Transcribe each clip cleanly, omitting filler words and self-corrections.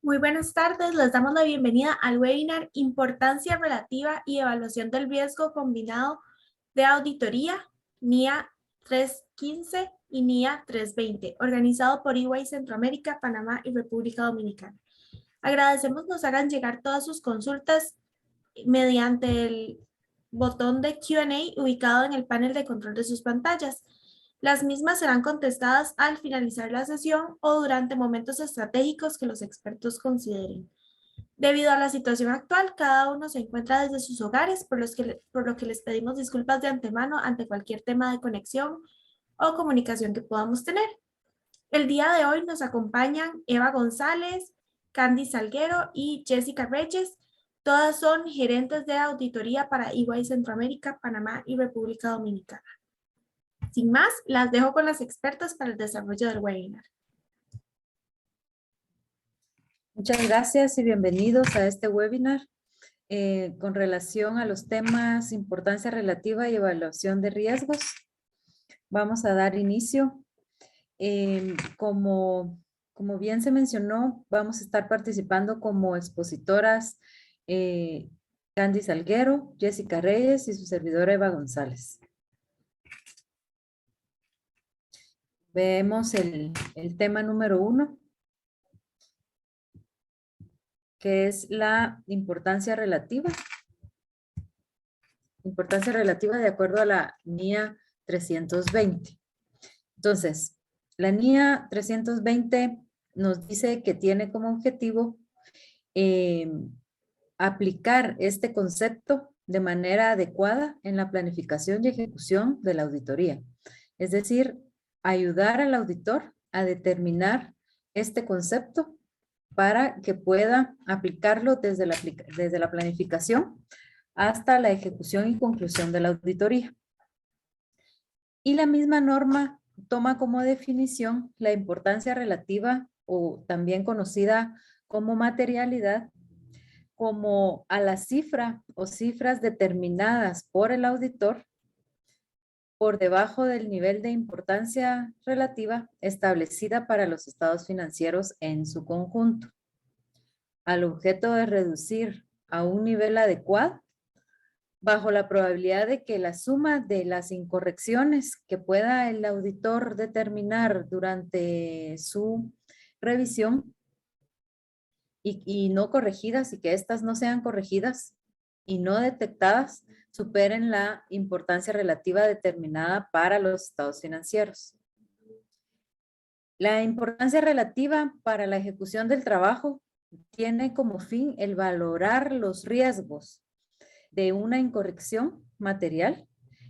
Muy buenas tardes, les damos la bienvenida al webinar Importancia Relativa y Evaluación del Riesgo Combinado de Auditoría, NIA 315 y NIA 320, organizado por EY Centroamérica, Panamá y República Dominicana. Agradecemos nos hagan llegar todas sus consultas mediante el botón de Q&A ubicado en el panel de control de sus pantallas. Las mismas serán contestadas al finalizar la sesión o durante momentos estratégicos que los expertos consideren. Debido a la situación actual, cada uno se encuentra desde sus hogares, por lo que les pedimos disculpas de antemano ante cualquier tema de conexión o comunicación que podamos tener. El día de hoy nos acompañan Eva González, Candy Salguero y Jessica Reyes. Todas son gerentes de auditoría para EY Centroamérica, Panamá y República Dominicana. Sin más, las dejo con las expertas para el desarrollo del webinar. Muchas gracias y bienvenidos a este webinar con relación a los temas importancia relativa y evaluación de riesgos. Vamos a dar inicio. Como bien se mencionó, vamos a estar participando como expositoras Candy Salguero, Jessica Reyes y su servidora Eva González. Vemos el tema número 1, que es la importancia relativa. Importancia relativa de acuerdo a la NIA 320. Entonces, la NIA 320 nos dice que tiene como objetivo aplicar este concepto de manera adecuada en la planificación y ejecución de la auditoría. Es decir, ayudar al auditor a determinar este concepto para que pueda aplicarlo desde la planificación hasta la ejecución y conclusión de la auditoría. Y la misma norma toma como definición la importancia relativa, o también conocida como materialidad, como a la cifra o cifras determinadas por el auditor por debajo del nivel de importancia relativa establecida para los estados financieros en su conjunto, al objeto de reducir a un nivel adecuado bajo la probabilidad de que la suma de las incorrecciones que pueda el auditor determinar durante su revisión y no corregidas, y que éstas no sean corregidas y no detectadas, superen la importancia relativa determinada para los estados financieros. La importancia relativa para la ejecución del trabajo tiene como fin el valorar los riesgos de una incorrección material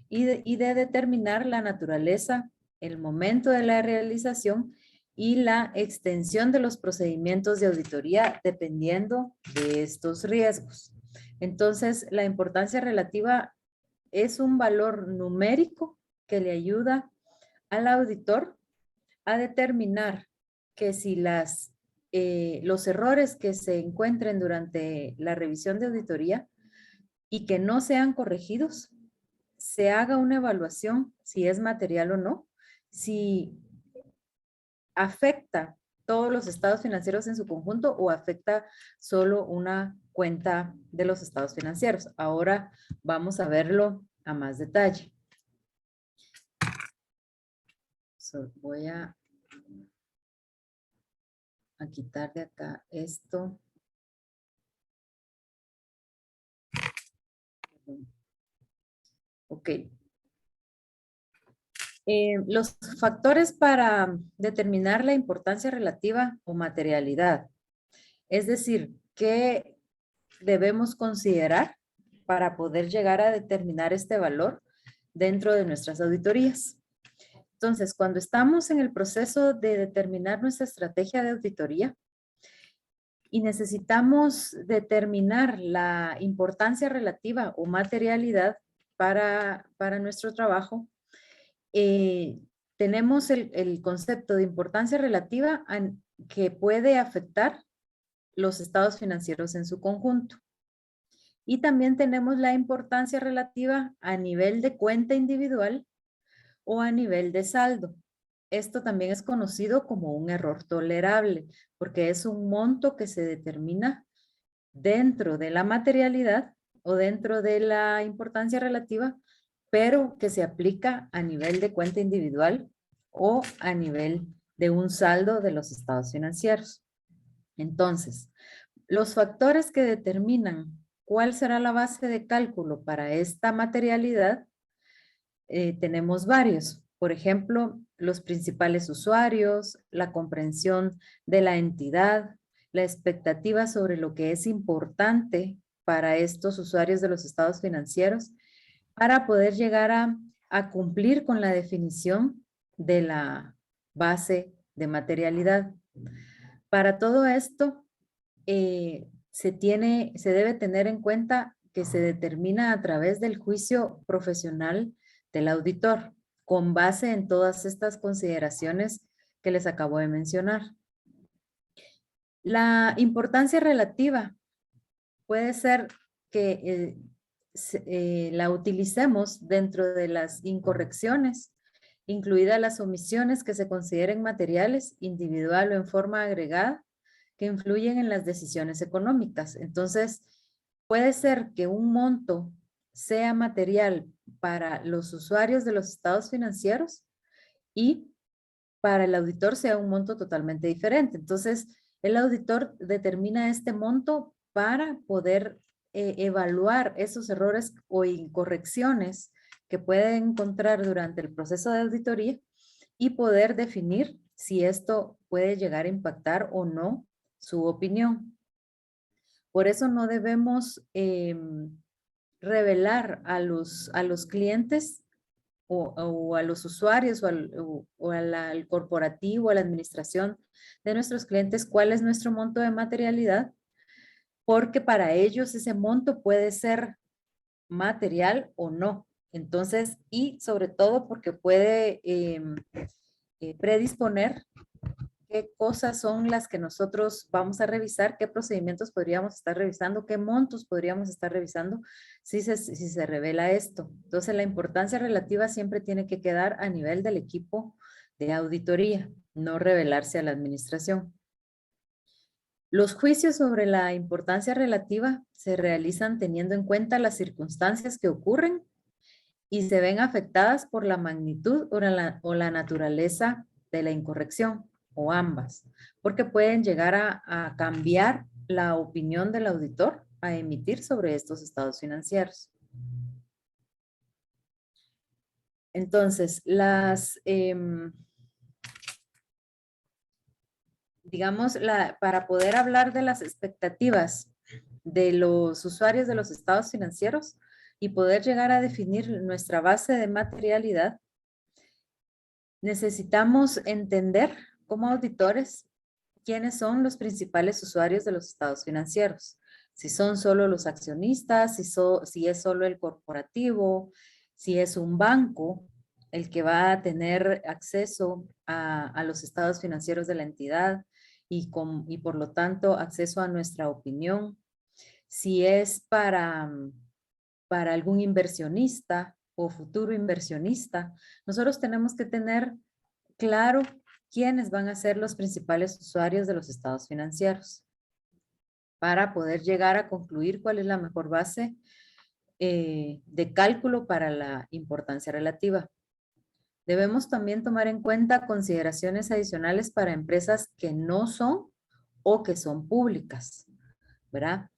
y de determinar la naturaleza, el momento de la realización y la extensión de los procedimientos de auditoría dependiendo de estos riesgos. Entonces, la importancia relativa es un valor numérico que le ayuda al auditor a determinar que si los errores que se encuentren durante la revisión de auditoría y que no sean corregidos, se haga una evaluación si es material o no, si afecta todos los estados financieros en su conjunto o afecta solo una cuenta de los estados financieros. Ahora vamos a verlo a más detalle. Voy a quitar de acá esto. Ok. Los factores para determinar la importancia relativa o materialidad. Es decir, ¿qué debemos considerar para poder llegar a determinar este valor dentro de nuestras auditorías? Entonces, cuando estamos en el proceso de determinar nuestra estrategia de auditoría y necesitamos determinar la importancia relativa o materialidad para nuestro trabajo, tenemos el concepto de importancia relativa que puede afectar los estados financieros en su conjunto. Y también tenemos la importancia relativa a nivel de cuenta individual o a nivel de saldo. esto también es conocido como un error tolerable, porque es un monto que se determina dentro de la materialidad o dentro de la importancia relativa, pero que se aplica a nivel de cuenta individual o a nivel de un saldo de los estados financieros. Entonces, los factores que determinan cuál será la base de cálculo para esta materialidad, tenemos varios. Por ejemplo, los principales usuarios, la comprensión de la entidad, la expectativa sobre lo que es importante para estos usuarios de los estados financieros para poder llegar a cumplir con la definición de la base de materialidad. Para todo esto, se debe tener en cuenta que se determina a través del juicio profesional del auditor, con base en todas estas consideraciones que les acabo de mencionar. La importancia relativa puede ser que la utilicemos dentro de las incorrecciones, incluidas las omisiones que se consideren materiales, individual o en forma agregada, que influyen en las decisiones económicas. Entonces, puede ser que un monto sea material para los usuarios de los estados financieros y para el auditor sea un monto totalmente diferente. Entonces, el auditor determina este monto para poder evaluar esos errores o incorrecciones que puede encontrar durante el proceso de auditoría y poder definir si esto puede llegar a impactar o no su opinión. Por eso no debemos revelar a los clientes o a los usuarios al corporativo, a la administración de nuestros clientes cuál es nuestro monto de materialidad, porque para ellos ese monto puede ser material o no. Entonces, y sobre todo porque puede predisponer qué cosas son las que nosotros vamos a revisar, qué procedimientos podríamos estar revisando, qué montos podríamos estar revisando si se revela esto. Entonces, la importancia relativa siempre tiene que quedar a nivel del equipo de auditoría, no revelarse a la administración. Los juicios sobre la importancia relativa se realizan teniendo en cuenta las circunstancias que ocurren y se ven afectadas por la magnitud o la naturaleza de la incorrección o ambas, porque pueden llegar a cambiar la opinión del auditor a emitir sobre estos estados financieros. Entonces, para poder hablar de las expectativas de los usuarios de los estados financieros y poder llegar a definir nuestra base de materialidad, necesitamos entender como auditores quiénes son los principales usuarios de los estados financieros. Si son solo los accionistas, si es solo el corporativo, si es un banco el que va a tener acceso a los estados financieros de la entidad y por lo tanto acceso a nuestra opinión. Si es para algún inversionista o futuro inversionista, nosotros tenemos que tener claro quiénes van a ser los principales usuarios de los estados financieros para poder llegar a concluir cuál es la mejor base de cálculo para la importancia relativa. Debemos también tomar en cuenta consideraciones adicionales para empresas que no son o que son públicas, ¿verdad?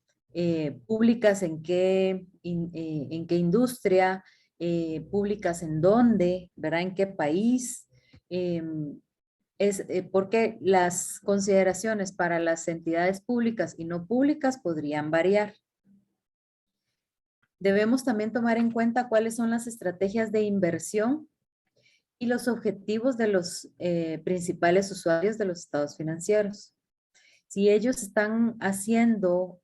Públicas en qué industria, públicas en dónde, ¿verdad? En qué país. Porque las consideraciones para las entidades públicas y no públicas podrían variar. Debemos también tomar en cuenta cuáles son las estrategias de inversión y los objetivos de los principales usuarios de los estados financieros. Si ellos están haciendo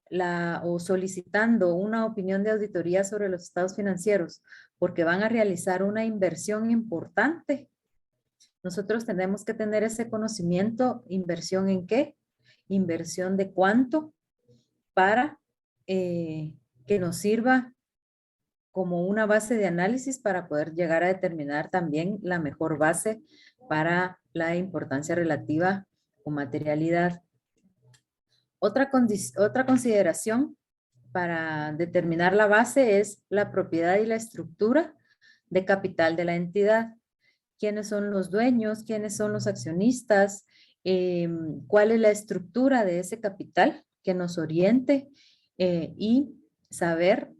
o solicitando una opinión de auditoría sobre los estados financieros porque van a realizar una inversión importante, nosotros tenemos que tener ese conocimiento. ¿Inversión en qué? Inversión de cuánto para que nos sirva como una base de análisis para poder llegar a determinar también la mejor base para la importancia relativa o materialidad. Otra consideración para determinar la base es la propiedad y la estructura de capital de la entidad. ¿Quiénes son los dueños? ¿Quiénes son los accionistas? ¿Cuál es la estructura de ese capital que nos oriente? Y saber,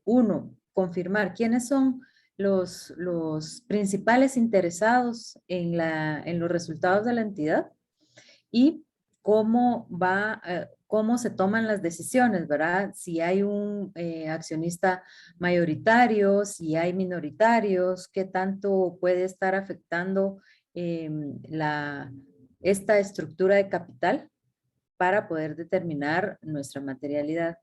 uno, confirmar quiénes son los principales interesados en los resultados de la entidad y cómo se toman las decisiones, ¿verdad? Si hay un accionista mayoritario, si hay minoritarios, qué tanto puede estar afectando esta estructura de capital para poder determinar nuestra materialidad.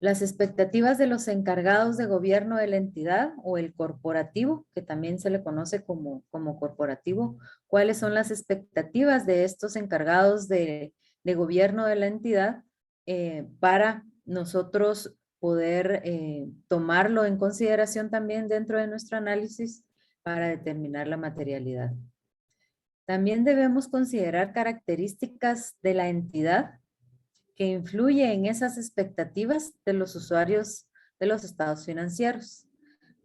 Las expectativas de los encargados de gobierno de la entidad o el corporativo, que también se le conoce como corporativo. ¿Cuáles son las expectativas de estos encargados de gobierno de la entidad para nosotros poder tomarlo en consideración también dentro de nuestro análisis para determinar la materialidad? También debemos considerar características de la entidad que influye en esas expectativas de los usuarios de los estados financieros.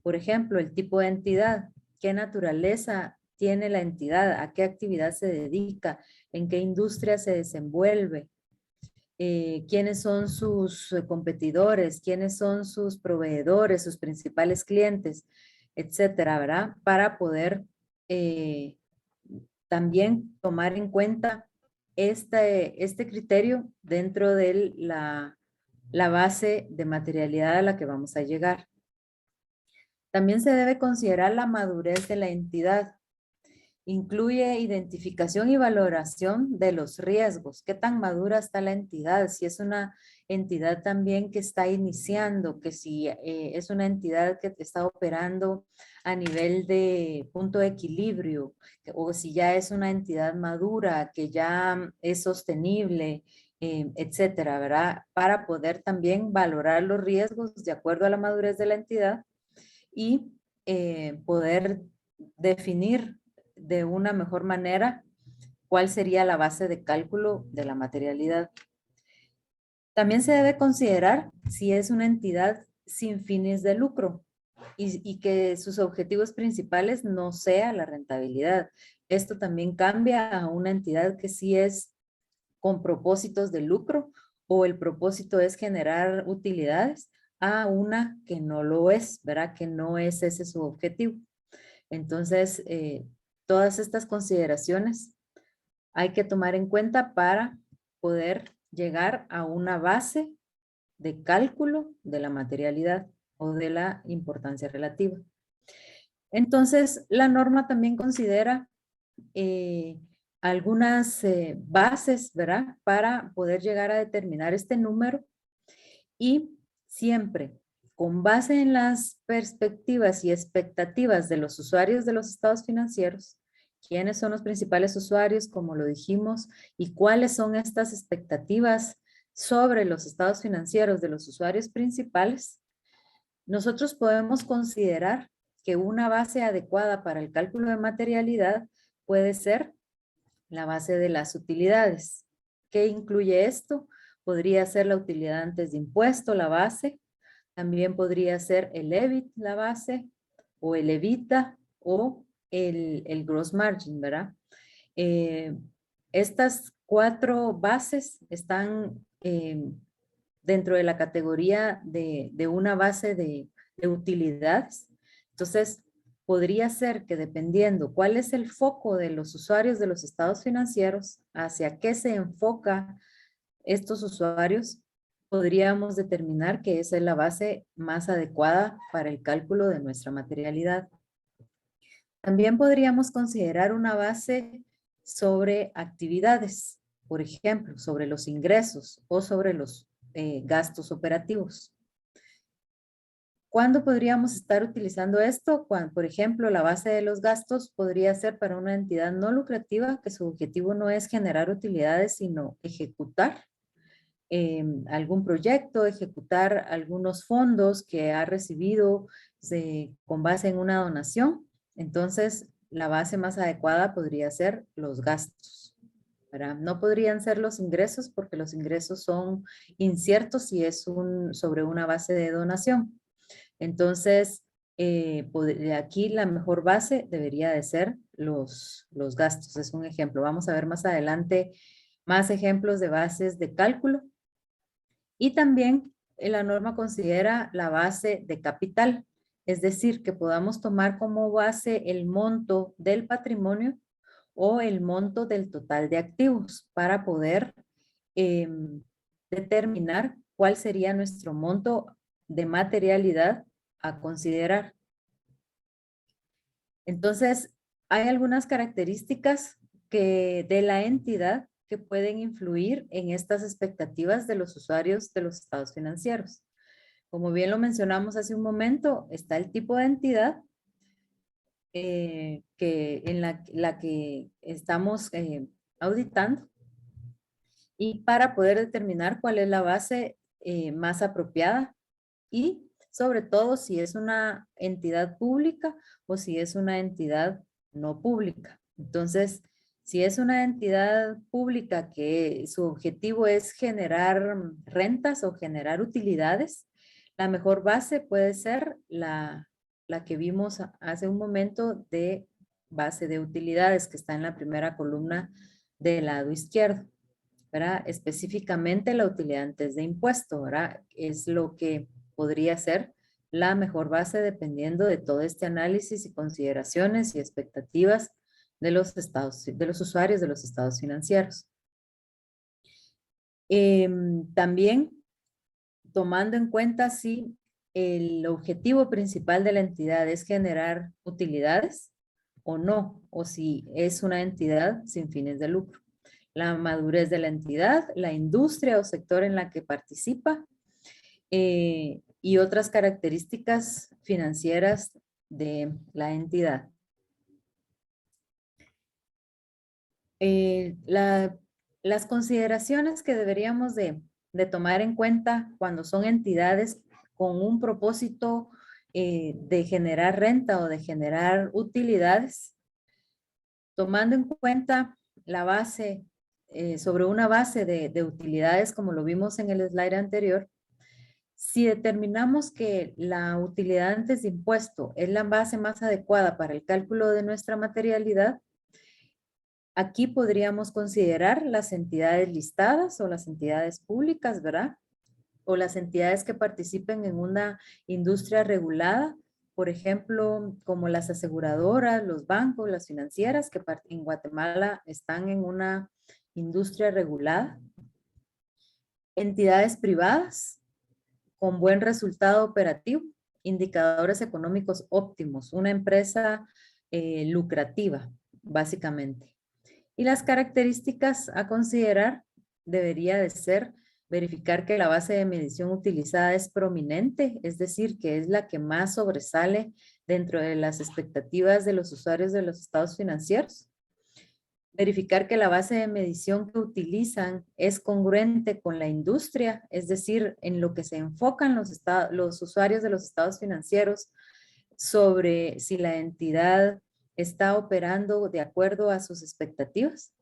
Por ejemplo, el tipo de entidad, qué naturaleza tiene la entidad, a qué actividad se dedica, en qué industria se desenvuelve, quiénes son sus competidores, quiénes son sus proveedores, sus principales clientes, etcétera, ¿verdad? Para poder también tomar en cuenta este criterio dentro de la base de materialidad a la que vamos a llegar. También se debe considerar la madurez de la entidad. Incluye identificación y valoración de los riesgos. ¿Qué tan madura está la entidad? Si es una entidad también que está iniciando, que si es una entidad que está operando a nivel de punto de equilibrio, o si ya es una entidad madura, que ya es sostenible, etcétera, ¿verdad? Para poder también valorar los riesgos de acuerdo a la madurez de la entidad y poder definir de una mejor manera cuál sería la base de cálculo de la materialidad. También se debe considerar si es una entidad sin fines de lucro y que sus objetivos principales no sea la rentabilidad. Esto también cambia a una entidad que sí es con propósitos de lucro o el propósito es generar utilidades a una que no lo es, ¿verdad? Que no es ese su objetivo. Entonces, todas estas consideraciones hay que tomar en cuenta para poder llegar a una base de cálculo de la materialidad o de la importancia relativa. Entonces, la norma también considera algunas bases, ¿verdad? Para poder llegar a determinar este número y siempre con base en las perspectivas y expectativas de los usuarios de los estados financieros, quiénes son los principales usuarios, como lo dijimos, y cuáles son estas expectativas sobre los estados financieros de los usuarios principales, nosotros podemos considerar que una base adecuada para el cálculo de materialidad puede ser la base de las utilidades. ¿Qué incluye esto? Podría ser la utilidad antes de impuesto, la base. También podría ser el EBIT, la base, o el EBITDA, o el gross margin, ¿verdad? Estas 4 bases están dentro de la categoría de una base de utilidades. Entonces, podría ser que dependiendo cuál es el foco de los usuarios de los estados financieros, hacia qué se enfoca estos usuarios, podríamos determinar que esa es la base más adecuada para el cálculo de nuestra materialidad. También podríamos considerar una base sobre actividades, por ejemplo, sobre los ingresos o sobre los gastos operativos. ¿Cuándo podríamos estar utilizando esto? Cuando, por ejemplo, la base de los gastos podría ser para una entidad no lucrativa que su objetivo no es generar utilidades, sino ejecutar algún proyecto, ejecutar algunos fondos que ha recibido con base en una donación Entonces, la base más adecuada podría ser los gastos, ¿verdad? No podrían ser los ingresos porque los ingresos son inciertos si es sobre una base de donación. Entonces, aquí la mejor base debería de ser los gastos. Es un ejemplo. Vamos a ver más adelante más ejemplos de bases de cálculo. Y también la norma considera la base de capital, es decir, que podamos tomar como base el monto del patrimonio o el monto del total de activos para poder determinar cuál sería nuestro monto de materialidad a considerar. Entonces, hay algunas características de la entidad que pueden influir en estas expectativas de los usuarios de los estados financieros. Como bien lo mencionamos hace un momento, está el tipo de entidad en la que estamos auditando y para poder determinar cuál es la base más apropiada y sobre todo si es una entidad pública o si es una entidad no pública. Entonces, si es una entidad pública que su objetivo es generar rentas o generar utilidades, la mejor base puede ser la que vimos hace un momento de base de utilidades que está en la primera columna del lado izquierdo, ¿verdad? Específicamente la utilidad antes de impuesto, ¿verdad? Es lo que podría ser la mejor base dependiendo de todo este análisis y consideraciones y expectativas de los usuarios de los estados financieros. También tomando en cuenta si el objetivo principal de la entidad es generar utilidades o no, o si es una entidad sin fines de lucro. La madurez de la entidad, la industria o sector en la que participa y otras características financieras de la entidad. Las consideraciones que deberíamos de tomar en cuenta cuando son entidades con un propósito de generar renta o de generar utilidades, tomando en cuenta la base, sobre una base de utilidades como lo vimos en el slide anterior, si determinamos que la utilidad antes de impuesto es la base más adecuada para el cálculo de nuestra materialidad, aquí podríamos considerar las entidades listadas o las entidades públicas, ¿verdad? O las entidades que participen en una industria regulada, por ejemplo, como las aseguradoras, los bancos, las financieras, que en Guatemala están en una industria regulada. Entidades privadas con buen resultado operativo, indicadores económicos óptimos, una empresa lucrativa, básicamente. Y las características a considerar debería de ser verificar que la base de medición utilizada es prominente, es decir, que es la que más sobresale dentro de las expectativas de los usuarios de los estados financieros. Verificar que la base de medición que utilizan es congruente con la industria, es decir, en lo que se enfocan los usuarios de los estados financieros sobre si la entidad está operando de acuerdo a sus expectativas.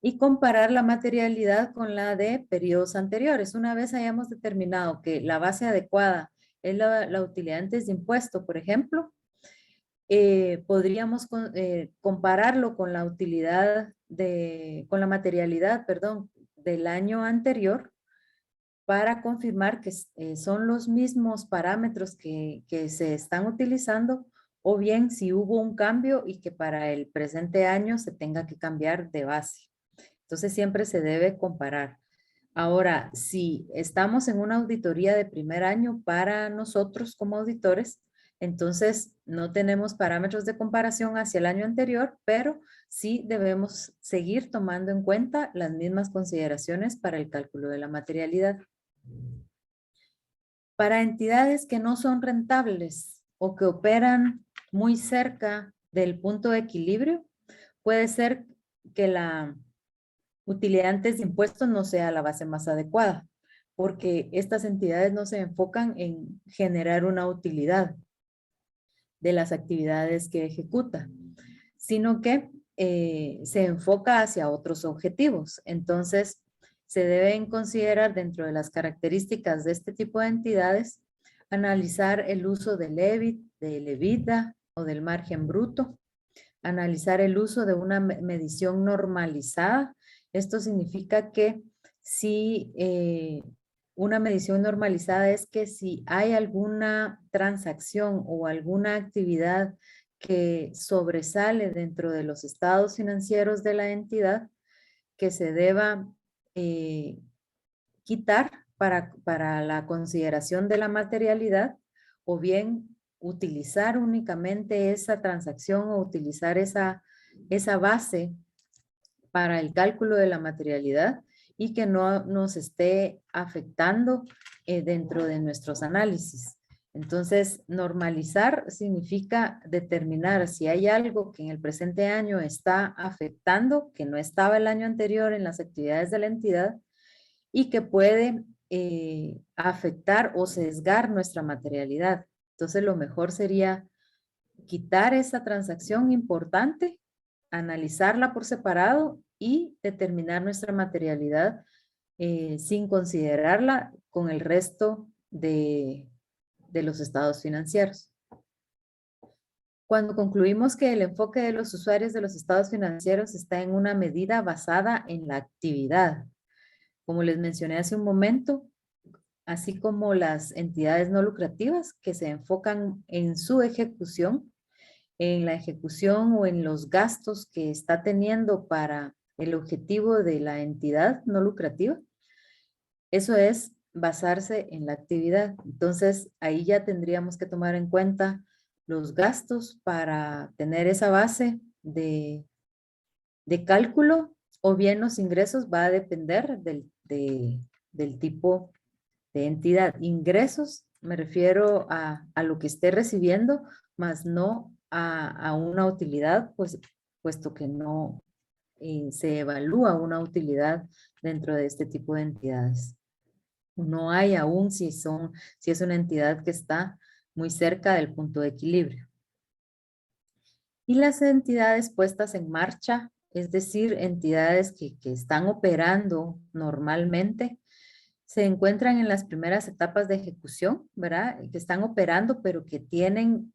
Y comparar la materialidad con la de periodos anteriores. Una vez hayamos determinado que la base adecuada es la utilidad antes de impuesto, por ejemplo, podríamos compararlo con la utilidad con la materialidad, perdón, del año anterior para confirmar que son los mismos parámetros que se están utilizando o bien si hubo un cambio y que para el presente año se tenga que cambiar de base. Entonces siempre se debe comparar. Ahora, si estamos en una auditoría de primer año para nosotros como auditores, entonces no tenemos parámetros de comparación hacia el año anterior, pero sí debemos seguir tomando en cuenta las mismas consideraciones para el cálculo de la materialidad. Para entidades que no son rentables o que operan muy cerca del punto de equilibrio, puede ser que la utilidad antes de impuestos no sea la base más adecuada, porque estas entidades no se enfocan en generar una utilidad. de las actividades que ejecuta, sino que se enfoca hacia otros objetivos. Entonces, se deben considerar dentro de las características de este tipo de entidades, analizar el uso del EBIT, del EBITDA o del margen bruto, analizar el uso de una medición normalizada. Esto significa que si una medición normalizada es que si hay alguna transacción o alguna actividad que sobresale dentro de los estados financieros de la entidad, que se deba quitar para la consideración de la materialidad, o bien utilizar únicamente esa transacción o utilizar esa base para el cálculo de la materialidad y que no nos esté afectando dentro de nuestros análisis. Entonces, normalizar significa determinar si hay algo que en el presente año está afectando, que no estaba el año anterior en las actividades de la entidad y que puede afectar o sesgar nuestra materialidad. Entonces, lo mejor sería quitar esa transacción importante, analizarla por separado y determinar nuestra materialidad sin considerarla con el resto de los estados financieros. Cuando concluimos que el enfoque de los usuarios de los estados financieros está en una medida basada en la actividad, como les mencioné hace un momento, así como las entidades no lucrativas que se enfocan en su ejecución, en la ejecución o en los gastos que está teniendo para el objetivo de la entidad no lucrativa. Eso es basarse en la actividad. Entonces, ahí ya tendríamos que tomar en cuenta los gastos para tener esa base de cálculo, o bien los ingresos va a depender del tipo de entidad. Ingresos, me refiero a lo que esté recibiendo, más no a una utilidad, pues, puesto que no se evalúa una utilidad dentro de este tipo de entidades. No hay aún si es una entidad que está muy cerca del punto de equilibrio. Y las entidades puestas en marcha, es decir, entidades que están operando normalmente, se encuentran en las primeras etapas de ejecución, ¿verdad? Que están operando, pero que tienen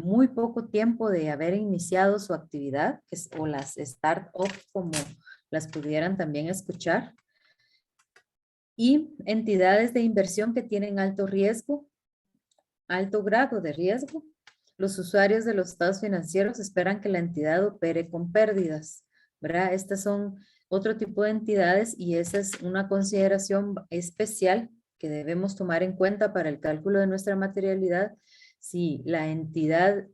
muy poco tiempo de haber iniciado su actividad, o las start-up, como las pudieran también escuchar. Y entidades de inversión que tienen alto riesgo, alto grado de riesgo. Los usuarios de los estados financieros esperan que la entidad opere con pérdidas, ¿verdad? Estas son otro tipo de entidades y esa es una consideración especial que debemos tomar en cuenta para el cálculo de nuestra materialidad. Si la entidad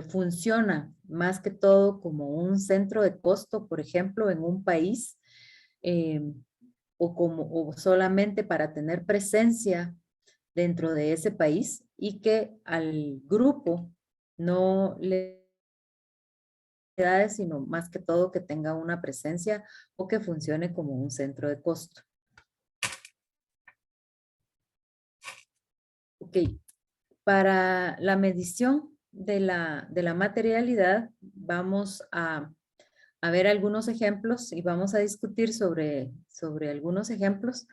funciona más que todo como un centro de costo, por ejemplo, en un país, o solamente para tener presencia dentro de ese país, y que al grupo no le da, sino más que todo que tenga una presencia o que funcione como un centro de costo. Ok, para la medición de la materialidad vamos a ver algunos ejemplos y vamos a discutir sobre algunos ejemplos,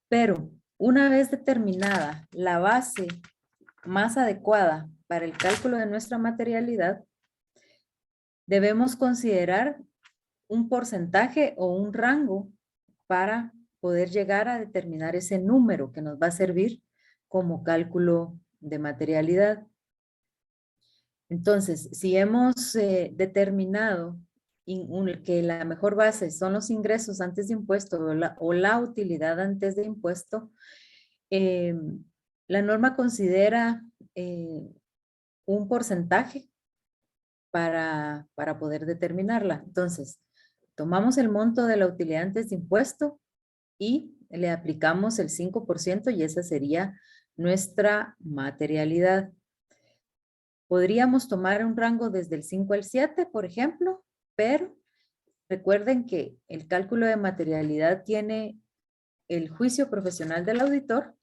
pero una vez determinada la base más adecuada para el cálculo de nuestra materialidad, debemos considerar un porcentaje o un rango para poder llegar a determinar ese número que nos va a servir como cálculo de materialidad. Entonces, si hemos determinado que la mejor base son los ingresos antes de impuesto o la utilidad antes de impuesto, la norma considera un porcentaje para poder determinarla. Entonces, tomamos el monto de la utilidad antes de impuesto y le aplicamos el 5% y esa sería nuestra materialidad. Podríamos tomar un rango desde el 5 al 7, por ejemplo, pero recuerden que el cálculo de materialidad tiene el juicio profesional del auditor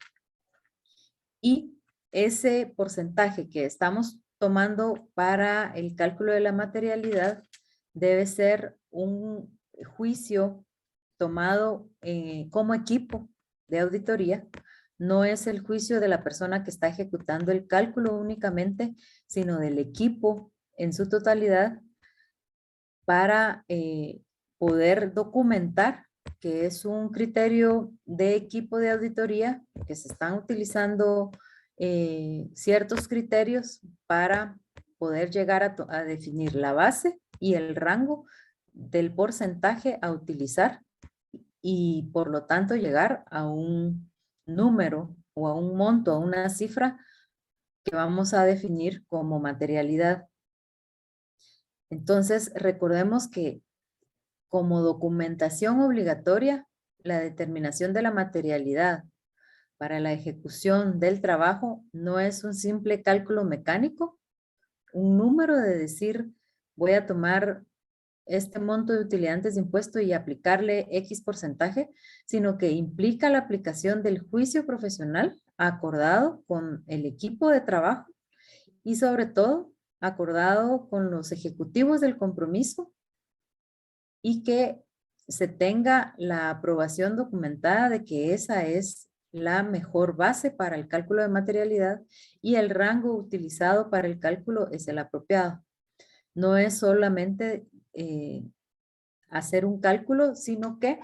y ese porcentaje que estamos tomando para el cálculo de la materialidad debe ser un juicio tomado como equipo de auditoría. No es el juicio de la persona que está ejecutando el cálculo únicamente, sino del equipo en su totalidad para poder documentar que es un criterio de equipo de auditoría, que se están utilizando ciertos criterios para poder llegar a definir la base y el rango del porcentaje a utilizar y por lo tanto llegar a un número o a un monto, a una cifra que vamos a definir como materialidad. Entonces, recordemos que como documentación obligatoria, la determinación de la materialidad para la ejecución del trabajo no es un simple cálculo mecánico, un número de decir, voy a tomar este monto de utilidades de impuesto y aplicarle X porcentaje, sino que implica la aplicación del juicio profesional acordado con el equipo de trabajo y sobre todo acordado con los ejecutivos del compromiso y que se tenga la aprobación documentada de que esa es la mejor base para el cálculo de materialidad y el rango utilizado para el cálculo es el apropiado. No es solamente hacer un cálculo, sino que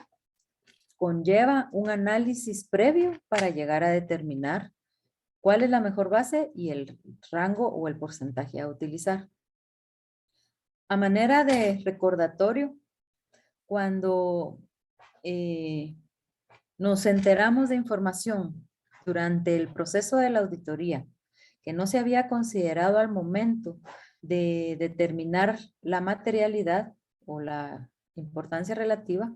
conlleva un análisis previo para llegar a determinar cuál es la mejor base y el rango o el porcentaje a utilizar. A manera de recordatorio, cuando nos enteramos de información durante el proceso de la auditoría que no se había considerado al momento de determinar la materialidad o la importancia relativa,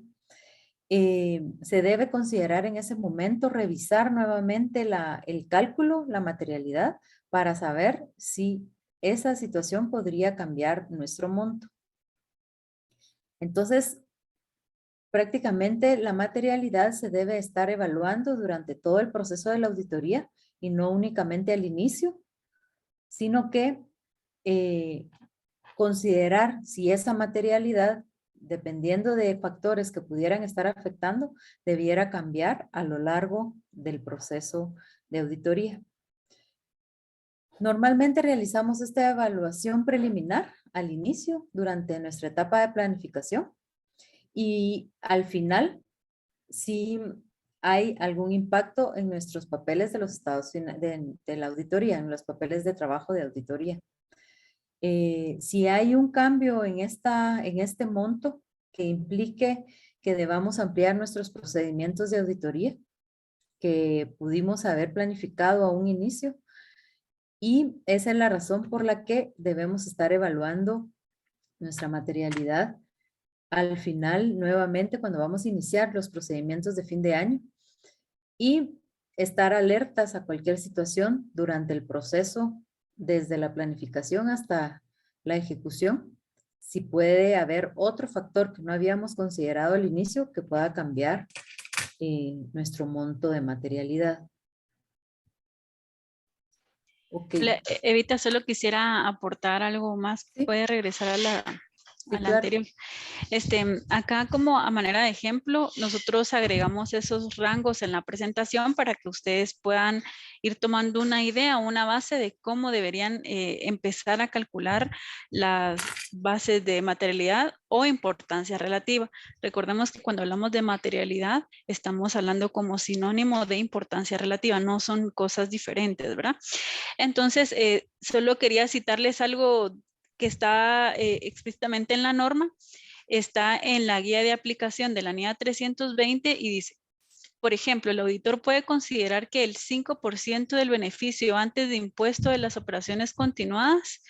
se debe considerar en ese momento revisar nuevamente el cálculo, la materialidad, para saber si esa situación podría cambiar nuestro monto. Entonces, prácticamente la materialidad se debe estar evaluando durante todo el proceso de la auditoría y no únicamente al inicio, sino que considerar si esa materialidad, dependiendo de factores que pudieran estar afectando, debiera cambiar a lo largo del proceso de auditoría. Normalmente realizamos esta evaluación preliminar al inicio durante nuestra etapa de planificación y al final, si hay algún impacto en nuestros papeles de los estados de la auditoría, en los papeles de trabajo de auditoría. Si hay un cambio en este monto que implique que debamos ampliar nuestros procedimientos de auditoría, que pudimos haber planificado a un inicio, y esa es la razón por la que debemos estar evaluando nuestra materialidad al final, nuevamente, cuando vamos a iniciar los procedimientos de fin de año y estar alertas a cualquier situación durante el proceso, desde la planificación hasta la ejecución, si puede haber otro factor que no habíamos considerado al inicio que pueda cambiar nuestro monto de materialidad. Okay. Evita, solo quisiera aportar algo más. ¿Sí? Puede regresar a la claro. Anterior. Acá como a manera de ejemplo, nosotros agregamos esos rangos en la presentación para que ustedes puedan ir tomando una idea, una base de cómo deberían empezar a calcular las bases de materialidad o importancia relativa. Recordemos que cuando hablamos de materialidad, estamos hablando como sinónimo de importancia relativa, no son cosas diferentes, ¿verdad? Entonces, solo quería citarles algo que está explícitamente en la norma, está en la guía de aplicación de la NIA 320 y dice, por ejemplo, el auditor puede considerar que el 5% del beneficio antes de impuesto de las operaciones continuadas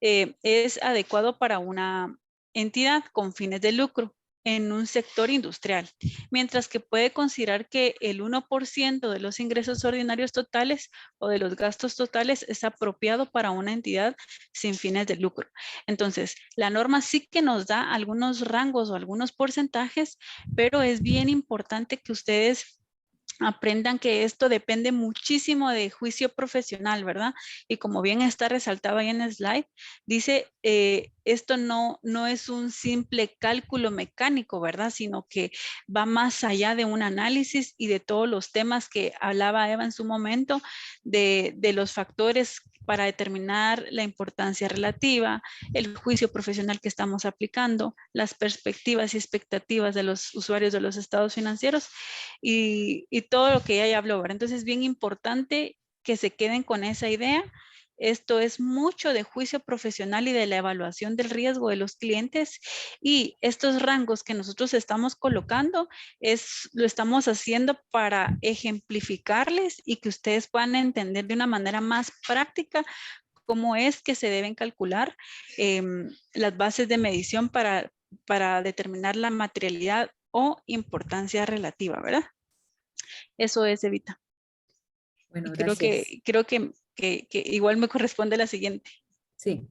es adecuado para una entidad con fines de lucro en un sector industrial, mientras que puede considerar que el 1% de los ingresos ordinarios totales o de los gastos totales es apropiado para una entidad sin fines de lucro. Entonces, la norma sí que nos da algunos rangos o algunos porcentajes, pero es bien importante que ustedes aprendan que esto depende muchísimo de juicio profesional, ¿verdad? Y como bien está resaltado ahí en el slide, dice, esto no es un simple cálculo mecánico, ¿verdad? Sino que va más allá de un análisis y de todos los temas que hablaba Eva en su momento, de los factores para determinar la importancia relativa, el juicio profesional que estamos aplicando, las perspectivas y expectativas de los usuarios de los estados financieros y todo lo que ella ya habló, ¿verdad? Entonces es bien importante que se queden con esa idea. Esto es mucho de juicio profesional y de la evaluación del riesgo de los clientes, y estos rangos que nosotros estamos colocando lo estamos haciendo para ejemplificarles y que ustedes puedan entender de una manera más práctica cómo es que se deben calcular las bases de medición para determinar la materialidad o importancia relativa, ¿verdad? Eso es, Evita. Bueno, Y gracias. creo que igual me corresponde la siguiente. Sí,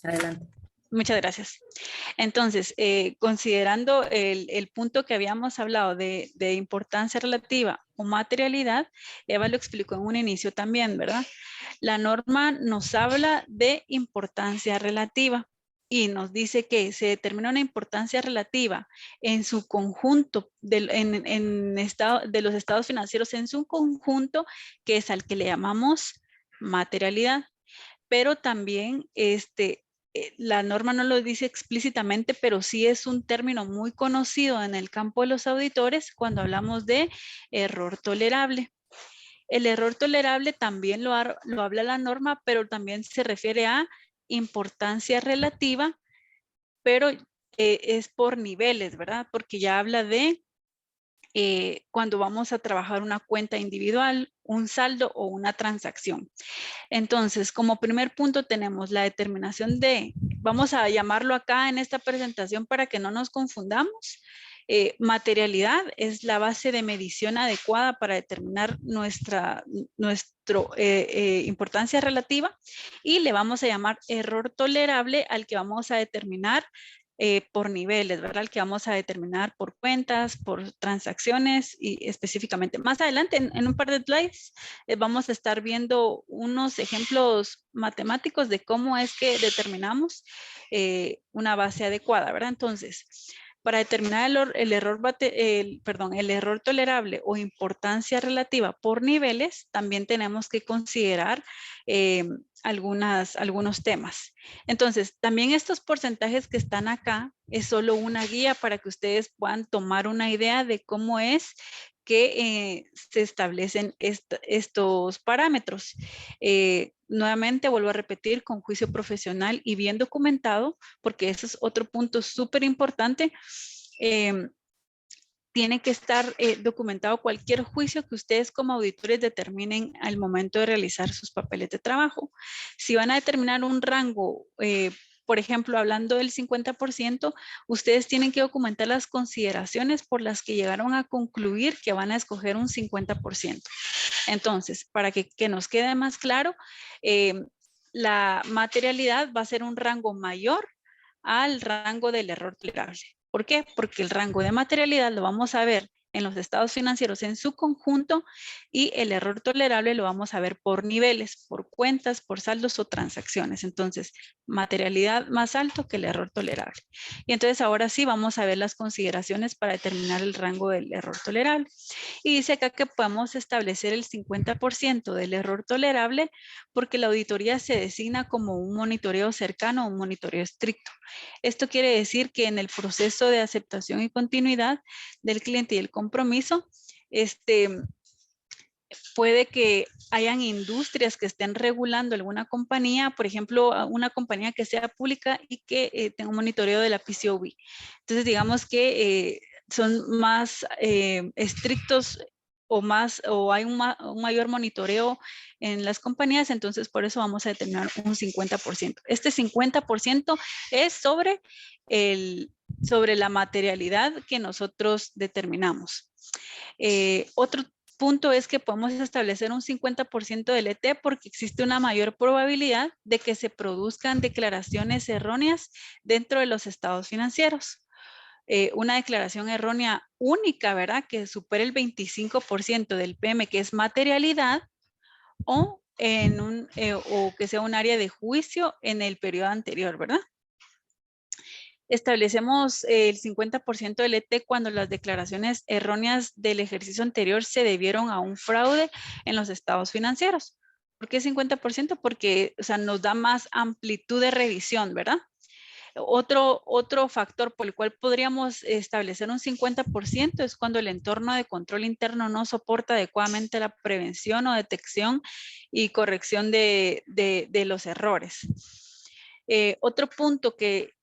adelante. Muchas gracias. Entonces, considerando el punto que habíamos hablado de importancia relativa o materialidad, Eva lo explicó en un inicio también, ¿verdad? La norma nos habla de importancia relativa y nos dice que se determina una importancia relativa en su conjunto, de los estados financieros en su conjunto, que es al que le llamamos materialidad. Pero también la norma no lo dice explícitamente, pero sí es un término muy conocido en el campo de los auditores cuando hablamos de error tolerable. El error tolerable también lo habla la norma, pero también se refiere a importancia relativa, pero es por niveles, ¿verdad? Porque ya habla de cuando vamos a trabajar una cuenta individual, un saldo o una transacción. Entonces, como primer punto tenemos la determinación de, vamos a llamarlo acá en esta presentación para que no nos confundamos. Materialidad es la base de medición adecuada para determinar nuestra importancia relativa, y le vamos a llamar error tolerable al que vamos a determinar por niveles, ¿verdad? El que vamos a determinar por cuentas, por transacciones y específicamente. Más adelante, en un par de slides, vamos a estar viendo unos ejemplos matemáticos de cómo es que determinamos una base adecuada, ¿verdad? Entonces, para determinar el error tolerable o importancia relativa por niveles, también tenemos que considerar algunos temas. Entonces, también estos porcentajes que están acá es solo una guía para que ustedes puedan tomar una idea de cómo es que se establecen estos parámetros. Nuevamente vuelvo a repetir, con juicio profesional y bien documentado, porque ese es otro punto súper importante. Tiene que estar documentado cualquier juicio que ustedes como auditores determinen al momento de realizar sus papeles de trabajo. Si van a determinar un rango, por ejemplo, hablando del 50%, ustedes tienen que documentar las consideraciones por las que llegaron a concluir que van a escoger un 50%. Entonces, para que nos quede más claro, la materialidad va a ser un rango mayor al rango del error tolerable. ¿Por qué? Porque el rango de materialidad lo vamos a ver en los estados financieros en su conjunto, y el error tolerable lo vamos a ver por niveles, por cuentas, por saldos o transacciones. Entonces, materialidad más alto que el error tolerable. Y entonces ahora sí vamos a ver las consideraciones para determinar el rango del error tolerable. Y dice acá que podemos establecer el 50% del error tolerable porque la auditoría se designa como un monitoreo cercano o un monitoreo estricto. Esto quiere decir que en el proceso de aceptación y continuidad del cliente y el compromiso, puede que hayan industrias que estén regulando alguna compañía, por ejemplo, una compañía que sea pública y que tenga un monitoreo de la PCAOB. Entonces, digamos que son más estrictos o hay un mayor monitoreo en las compañías, entonces por eso vamos a determinar un 50%. Este 50% es sobre la materialidad que nosotros determinamos. Otro punto es que podemos establecer un 50% del ET porque existe una mayor probabilidad de que se produzcan declaraciones erróneas dentro de los estados financieros. una declaración errónea única, ¿verdad? Que supere el 25% del PM, que es materialidad, o que sea un área de juicio en el periodo anterior, ¿verdad? Establecemos el 50% del ET cuando las declaraciones erróneas del ejercicio anterior se debieron a un fraude en los estados financieros. ¿Por qué 50%? Porque, o sea, nos da más amplitud de revisión, ¿verdad? Otro factor por el cual podríamos establecer un 50% es cuando el entorno de control interno no soporta adecuadamente la prevención o detección y corrección de los errores. Otro punto que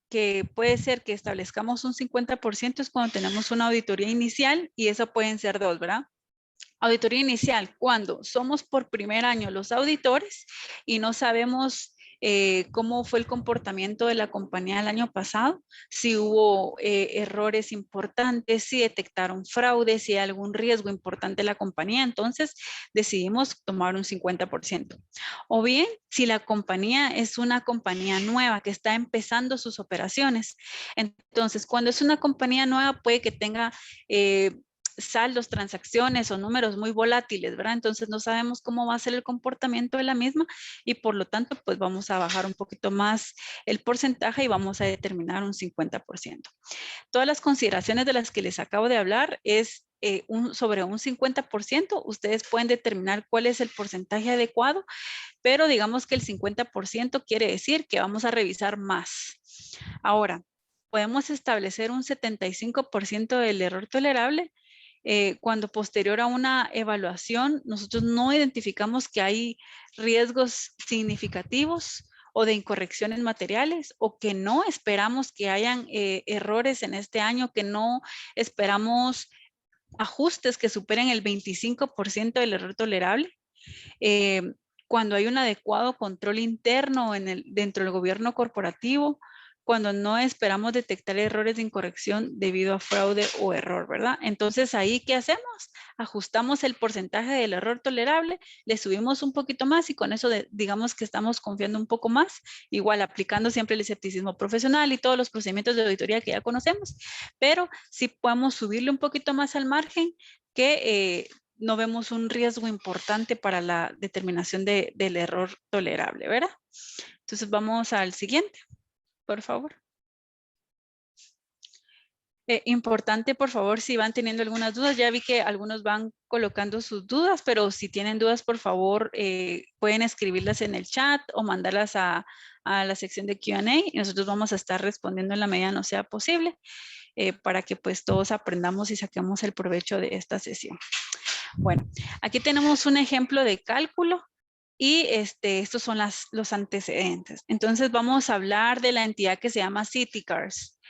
puede ser que establezcamos un 50% es cuando tenemos una auditoría inicial, y eso pueden ser dos, ¿verdad? Auditoría inicial, cuando somos por primer año los auditores y no sabemos cómo fue el comportamiento de la compañía el año pasado, si hubo errores importantes, si detectaron fraude, si hay algún riesgo importante en la compañía, entonces decidimos tomar un 50%. O bien, si la compañía es una compañía nueva que está empezando sus operaciones, entonces cuando es una compañía nueva puede que tenga saldos, transacciones o números muy volátiles, ¿verdad? Entonces no sabemos cómo va a ser el comportamiento de la misma y por lo tanto pues vamos a bajar un poquito más el porcentaje y vamos a determinar un 50%. Todas las consideraciones de las que les acabo de hablar es sobre un 50%, ustedes pueden determinar cuál es el porcentaje adecuado, pero digamos que el 50% quiere decir que vamos a revisar más. Ahora, podemos establecer un 75% del error tolerable cuando posterior a una evaluación nosotros no identificamos que hay riesgos significativos o de incorrecciones materiales, o que no esperamos que hayan errores en este año, que no esperamos ajustes que superen el 25% del error tolerable. Cuando hay un adecuado control interno dentro del gobierno corporativo, cuando no esperamos detectar errores de incorrección debido a fraude o error, ¿verdad? Entonces, ahí, ¿qué hacemos? Ajustamos el porcentaje del error tolerable, le subimos un poquito más y con eso digamos que estamos confiando un poco más, igual aplicando siempre el escepticismo profesional y todos los procedimientos de auditoría que ya conocemos, pero sí podemos subirle un poquito más al margen que no vemos un riesgo importante para la determinación del error tolerable, ¿verdad? Entonces, vamos al siguiente. Por favor. Importante, por favor, si van teniendo algunas dudas, ya vi que algunos van colocando sus dudas, pero si tienen dudas, por favor, pueden escribirlas en el chat o mandarlas a la sección de Q&A y nosotros vamos a estar respondiendo en la medida no sea posible para que pues todos aprendamos y saquemos el provecho de esta sesión. Bueno, aquí tenemos un ejemplo de cálculo. Y estos son los antecedentes. Entonces vamos a hablar de la entidad que se llama CityCars.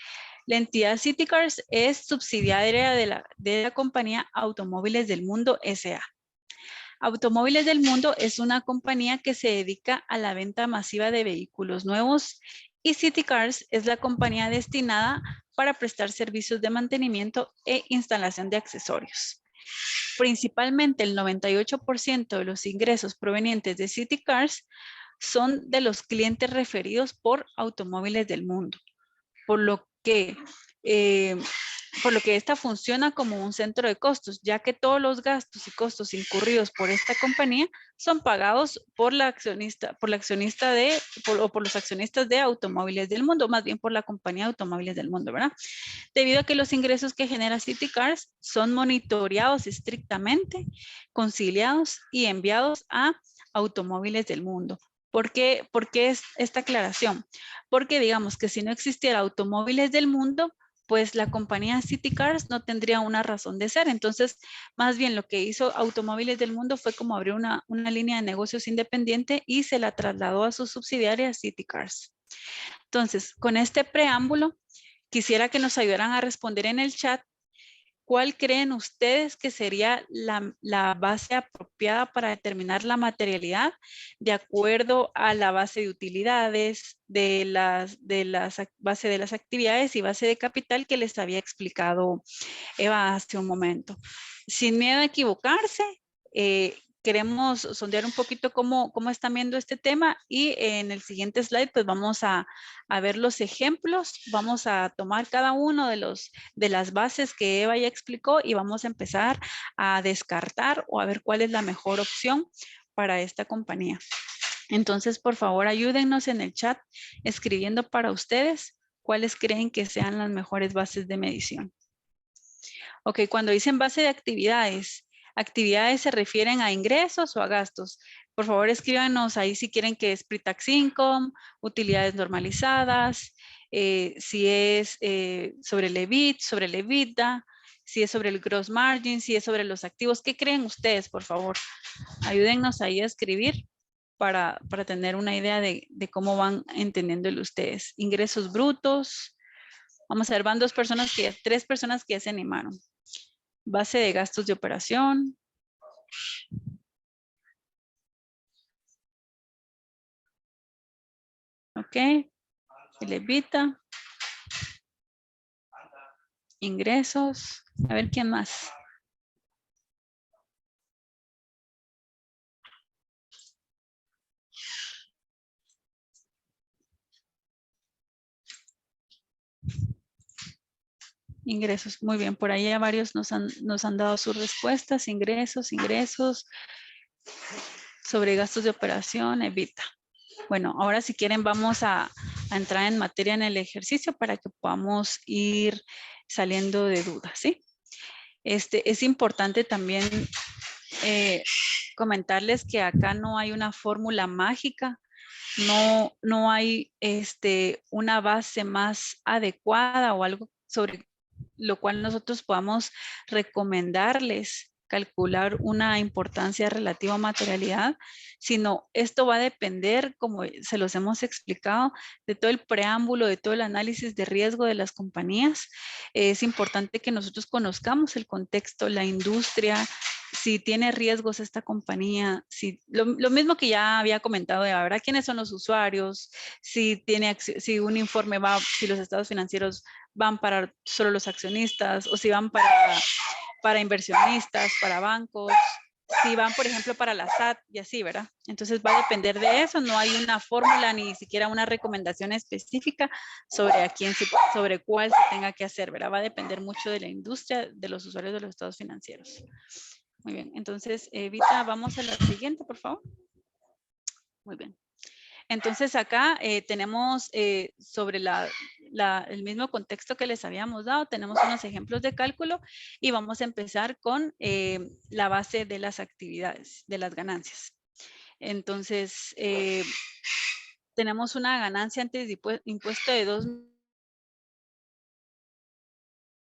La entidad CityCars es subsidiaria de la compañía Automóviles del Mundo S.A. Automóviles del Mundo es una compañía que se dedica a la venta masiva de vehículos nuevos y CityCars es la compañía destinada para prestar servicios de mantenimiento e instalación de accesorios. Principalmente el 98% de los ingresos provenientes de CityCars son de los clientes referidos por Automóviles del Mundo, por lo que esta funciona como un centro de costos, ya que todos los gastos y costos incurridos por esta compañía son pagados por los accionistas de Automóviles del Mundo, más bien por la compañía Automóviles del Mundo, ¿verdad? Debido a que los ingresos que genera CityCars son monitoreados estrictamente, conciliados y enviados a Automóviles del Mundo. ¿Por qué es esta aclaración? Porque digamos que si no existiera Automóviles del Mundo, pues la compañía CityCars no tendría una razón de ser. Entonces, más bien lo que hizo Automóviles del Mundo fue como abrir una línea de negocios independiente y se la trasladó a su subsidiaria CityCars. Entonces, con este preámbulo, quisiera que nos ayudaran a responder en el chat cuál creen ustedes que sería la base apropiada para determinar la materialidad de acuerdo a la base de utilidades, base de las actividades y base de capital que les había explicado Eva hace un momento. Sin miedo a equivocarse, queremos sondear un poquito cómo están viendo este tema y en el siguiente slide pues vamos a ver los ejemplos, vamos a tomar cada uno de las bases que Eva ya explicó y vamos a empezar a descartar o a ver cuál es la mejor opción para esta compañía. Entonces, por favor, ayúdennos en el chat escribiendo para ustedes cuáles creen que sean las mejores bases de medición. Ok, cuando dicen base de actividades, ¿actividades se refieren a ingresos o a gastos? Por favor, escríbanos ahí si quieren que es pre-tax income, utilidades normalizadas, si es sobre el EBIT, sobre el EBITDA, si es sobre el gross margin, si es sobre los activos. ¿Qué creen ustedes, por favor? Ayúdennos ahí a escribir para tener una idea de cómo van entendiéndolo ustedes. Ingresos brutos. Vamos a ver, van tres personas que ya se animaron. Base de gastos de operación. Ok. El EBITDA. Ingresos. A ver, ¿quién más? Ingresos. Muy bien. Por ahí ya varios nos han dado sus respuestas. Ingresos. Sobre gastos de operación, EBITDA. Bueno, ahora si quieren vamos a entrar en materia en el ejercicio para que podamos ir saliendo de dudas, ¿sí? Es importante también comentarles que acá no hay una fórmula mágica, no hay una base más adecuada o algo sobre lo cual nosotros podamos recomendarles calcular una importancia relativa a materialidad, sino esto va a depender, como se los hemos explicado, de todo el preámbulo, de todo el análisis de riesgo de las compañías. Es importante que nosotros conozcamos el contexto, la industria, si tiene riesgos esta compañía, lo mismo que ya había comentado, ¿verdad? ¿Quiénes son los usuarios? Si un informe va, si los estados financieros van para solo los accionistas o si van para inversionistas, para bancos, si van, por ejemplo, para la SAT y así, ¿verdad? Entonces va a depender de eso, no hay una fórmula ni siquiera una recomendación específica sobre cuál se tenga que hacer, ¿verdad? Va a depender mucho de la industria, de los usuarios de los estados financieros. Muy bien, entonces, Evita, vamos a la siguiente, por favor. Muy bien. Entonces acá tenemos sobre el mismo contexto que les habíamos dado, tenemos unos ejemplos de cálculo y vamos a empezar con la base de las actividades, de las ganancias. Entonces, tenemos una ganancia antes de impuesto de 2.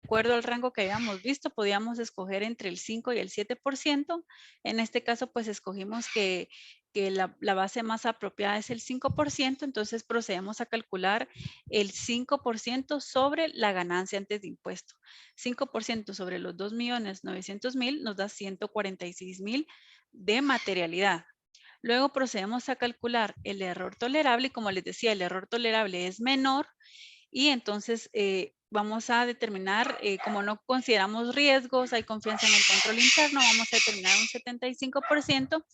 De acuerdo al rango que habíamos visto, podíamos escoger entre el 5 y el 7%. En este caso, pues escogimos que la base más apropiada es el 5%, entonces procedemos a calcular el 5% sobre la ganancia antes de impuesto. 5% sobre los 2.900.000 nos da 146.000 de materialidad. Luego procedemos a calcular el error tolerable y como les decía, el error tolerable es menor y entonces vamos a determinar, como no consideramos riesgos, hay confianza en el control interno, vamos a determinar un 75%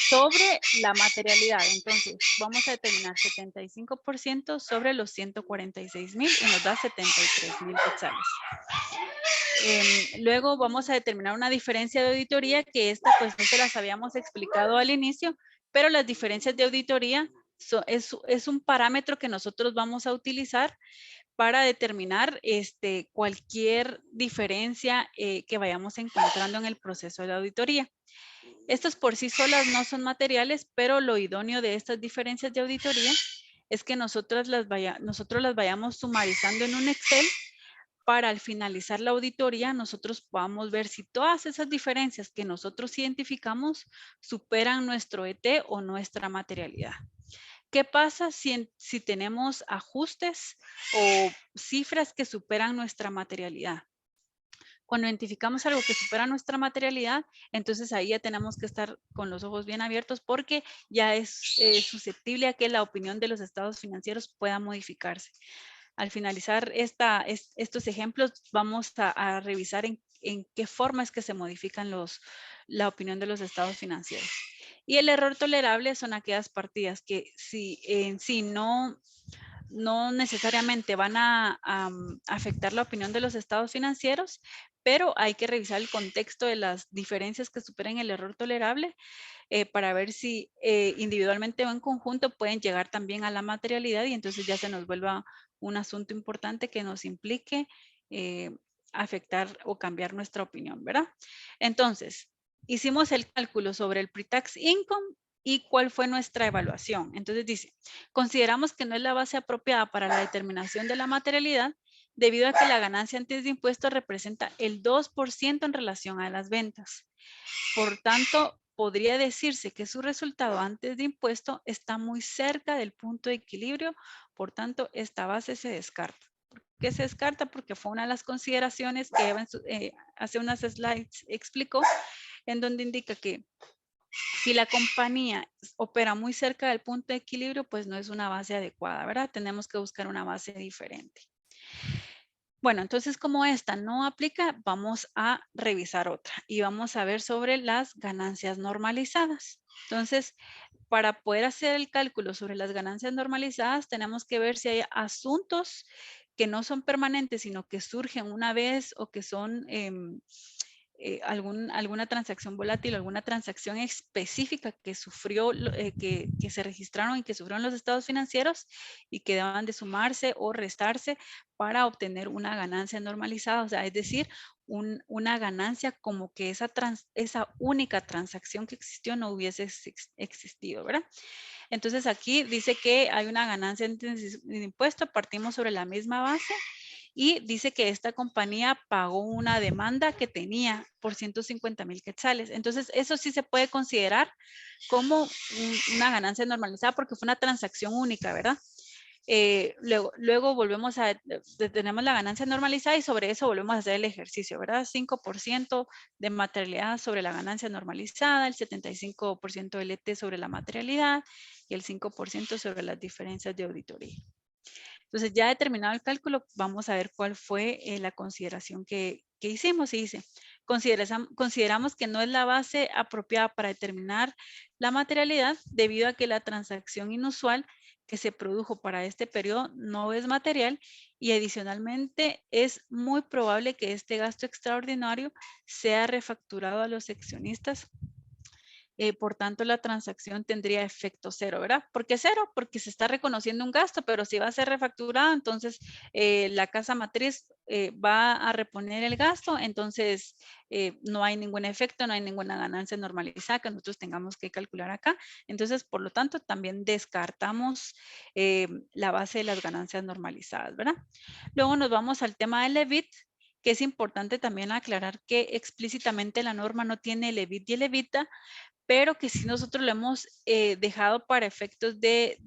sobre la materialidad. Entonces, vamos a determinar 75% sobre los 146.000 y nos da 73.000 quetzales. Luego vamos a determinar una diferencia de auditoría, que esta pues no se las habíamos explicado al inicio, pero las diferencias de auditoría es un parámetro que nosotros vamos a utilizar para determinar cualquier diferencia que vayamos encontrando en el proceso de auditoría. Estas por sí solas no son materiales, pero lo idóneo de estas diferencias de auditoría es que nosotros las vayamos sumarizando en un Excel para al finalizar la auditoría nosotros podamos ver si todas esas diferencias que nosotros identificamos superan nuestro ET o nuestra materialidad. ¿Qué pasa si tenemos ajustes o cifras que superan nuestra materialidad? Cuando identificamos algo que supera nuestra materialidad, entonces ahí ya tenemos que estar con los ojos bien abiertos porque ya es susceptible a que la opinión de los estados financieros pueda modificarse. Al finalizar estos ejemplos, vamos a revisar en qué forma es que se modifican la opinión de los estados financieros. Y el error tolerable son aquellas partidas que si en sí no necesariamente van a afectar la opinión de los estados financieros, pero hay que revisar el contexto de las diferencias que superen el error tolerable para ver si individualmente o en conjunto pueden llegar también a la materialidad y entonces ya se nos vuelva un asunto importante que nos implique afectar o cambiar nuestra opinión, ¿verdad? Entonces, hicimos el cálculo sobre el pre-tax income y cuál fue nuestra evaluación. Entonces dice, consideramos que no es la base apropiada para la determinación de la materialidad debido a que la ganancia antes de impuestos representa el 2% en relación a las ventas. Por tanto, podría decirse que su resultado antes de impuesto está muy cerca del punto de equilibrio, por tanto, esta base se descarta. ¿Por qué se descarta? Porque fue una de las consideraciones que Eva hace unas slides explicó, en donde indica que si la compañía opera muy cerca del punto de equilibrio, pues no es una base adecuada, ¿verdad? Tenemos que buscar una base diferente. Bueno, entonces como esta no aplica, vamos a revisar otra y vamos a ver sobre las ganancias normalizadas. Entonces, para poder hacer el cálculo sobre las ganancias normalizadas, tenemos que ver si hay asuntos que no son permanentes, sino que surgen una vez o que son alguna transacción volátil, alguna transacción específica que sufrió, que se registraron y que sufrieron los estados financieros y que deban de sumarse o restarse para obtener una ganancia normalizada, o sea, es decir, una ganancia como que esa única transacción que existió no hubiese existido, ¿verdad? Entonces aquí dice que hay una ganancia de impuesto, partimos sobre la misma base y dice que esta compañía pagó una demanda que tenía por 150,000 quetzales. Entonces, eso sí se puede considerar como una ganancia normalizada porque fue una transacción única, ¿verdad? Luego volvemos tenemos la ganancia normalizada y sobre eso volvemos a hacer el ejercicio, ¿verdad? 5% de materialidad sobre la ganancia normalizada, el 75% del ET sobre la materialidad y el 5% sobre las diferencias de auditoría. Entonces, ya determinado el cálculo, vamos a ver cuál fue la consideración que hicimos. Y dice, consideramos que no es la base apropiada para determinar la materialidad debido a que la transacción inusual que se produjo para este periodo no es material y adicionalmente es muy probable que este gasto extraordinario sea refacturado a los accionistas. Por tanto, la transacción tendría efecto cero, ¿verdad? ¿Por qué cero? Porque se está reconociendo un gasto, pero si va a ser refacturado, entonces la casa matriz va a reponer el gasto, entonces no hay ningún efecto, no hay ninguna ganancia normalizada que nosotros tengamos que calcular acá. Entonces, por lo tanto, también descartamos la base de las ganancias normalizadas, ¿verdad? Luego nos vamos al tema del EBIT, que es importante también aclarar que explícitamente la norma no tiene el EBIT y el EBITDA, pero que sí nosotros lo hemos dejado para efectos de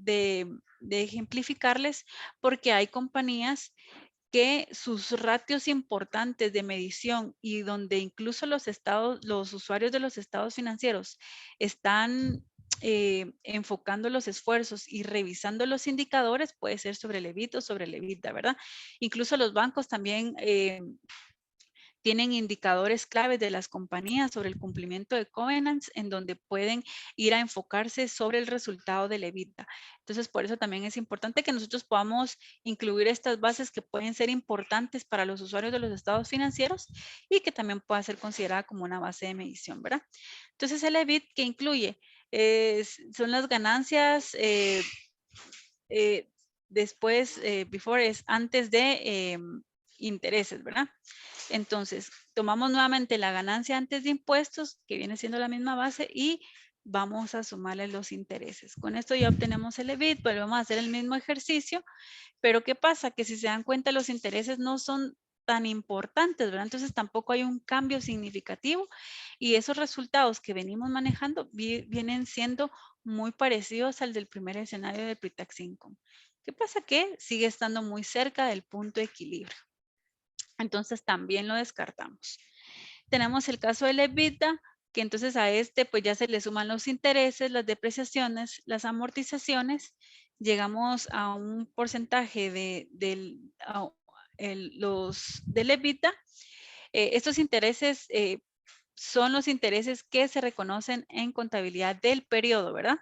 ejemplificarles, porque hay compañías que sus ratios importantes de medición y donde incluso los usuarios de los estados financieros están enfocando los esfuerzos y revisando los indicadores, puede ser sobre el EBIT o sobre el EBITDA, ¿verdad? Incluso los bancos también tienen indicadores claves de las compañías sobre el cumplimiento de covenants en donde pueden ir a enfocarse sobre el resultado del EBITDA. Entonces, por eso también es importante que nosotros podamos incluir estas bases que pueden ser importantes para los usuarios de los estados financieros y que también pueda ser considerada como una base de medición, ¿verdad? Entonces, el EBIT que incluye son las ganancias después, before es antes de intereses, ¿verdad? Entonces, tomamos nuevamente la ganancia antes de impuestos, que viene siendo la misma base, y vamos a sumarle los intereses. Con esto ya obtenemos el EBIT, volvemos a hacer el mismo ejercicio, pero ¿qué pasa? Que si se dan cuenta, los intereses no son tan importantes, ¿verdad? Entonces tampoco hay un cambio significativo y esos resultados que venimos manejando vienen siendo muy parecidos al del primer escenario del pre-tax income. ¿Qué pasa? Que sigue estando muy cerca del punto de equilibrio. Entonces también lo descartamos. Tenemos el caso del EBITDA, que entonces a este pues ya se le suman los intereses, las depreciaciones, las amortizaciones. Llegamos a un porcentaje del EBITDA. Estos intereses son los intereses que se reconocen en contabilidad del periodo, ¿verdad?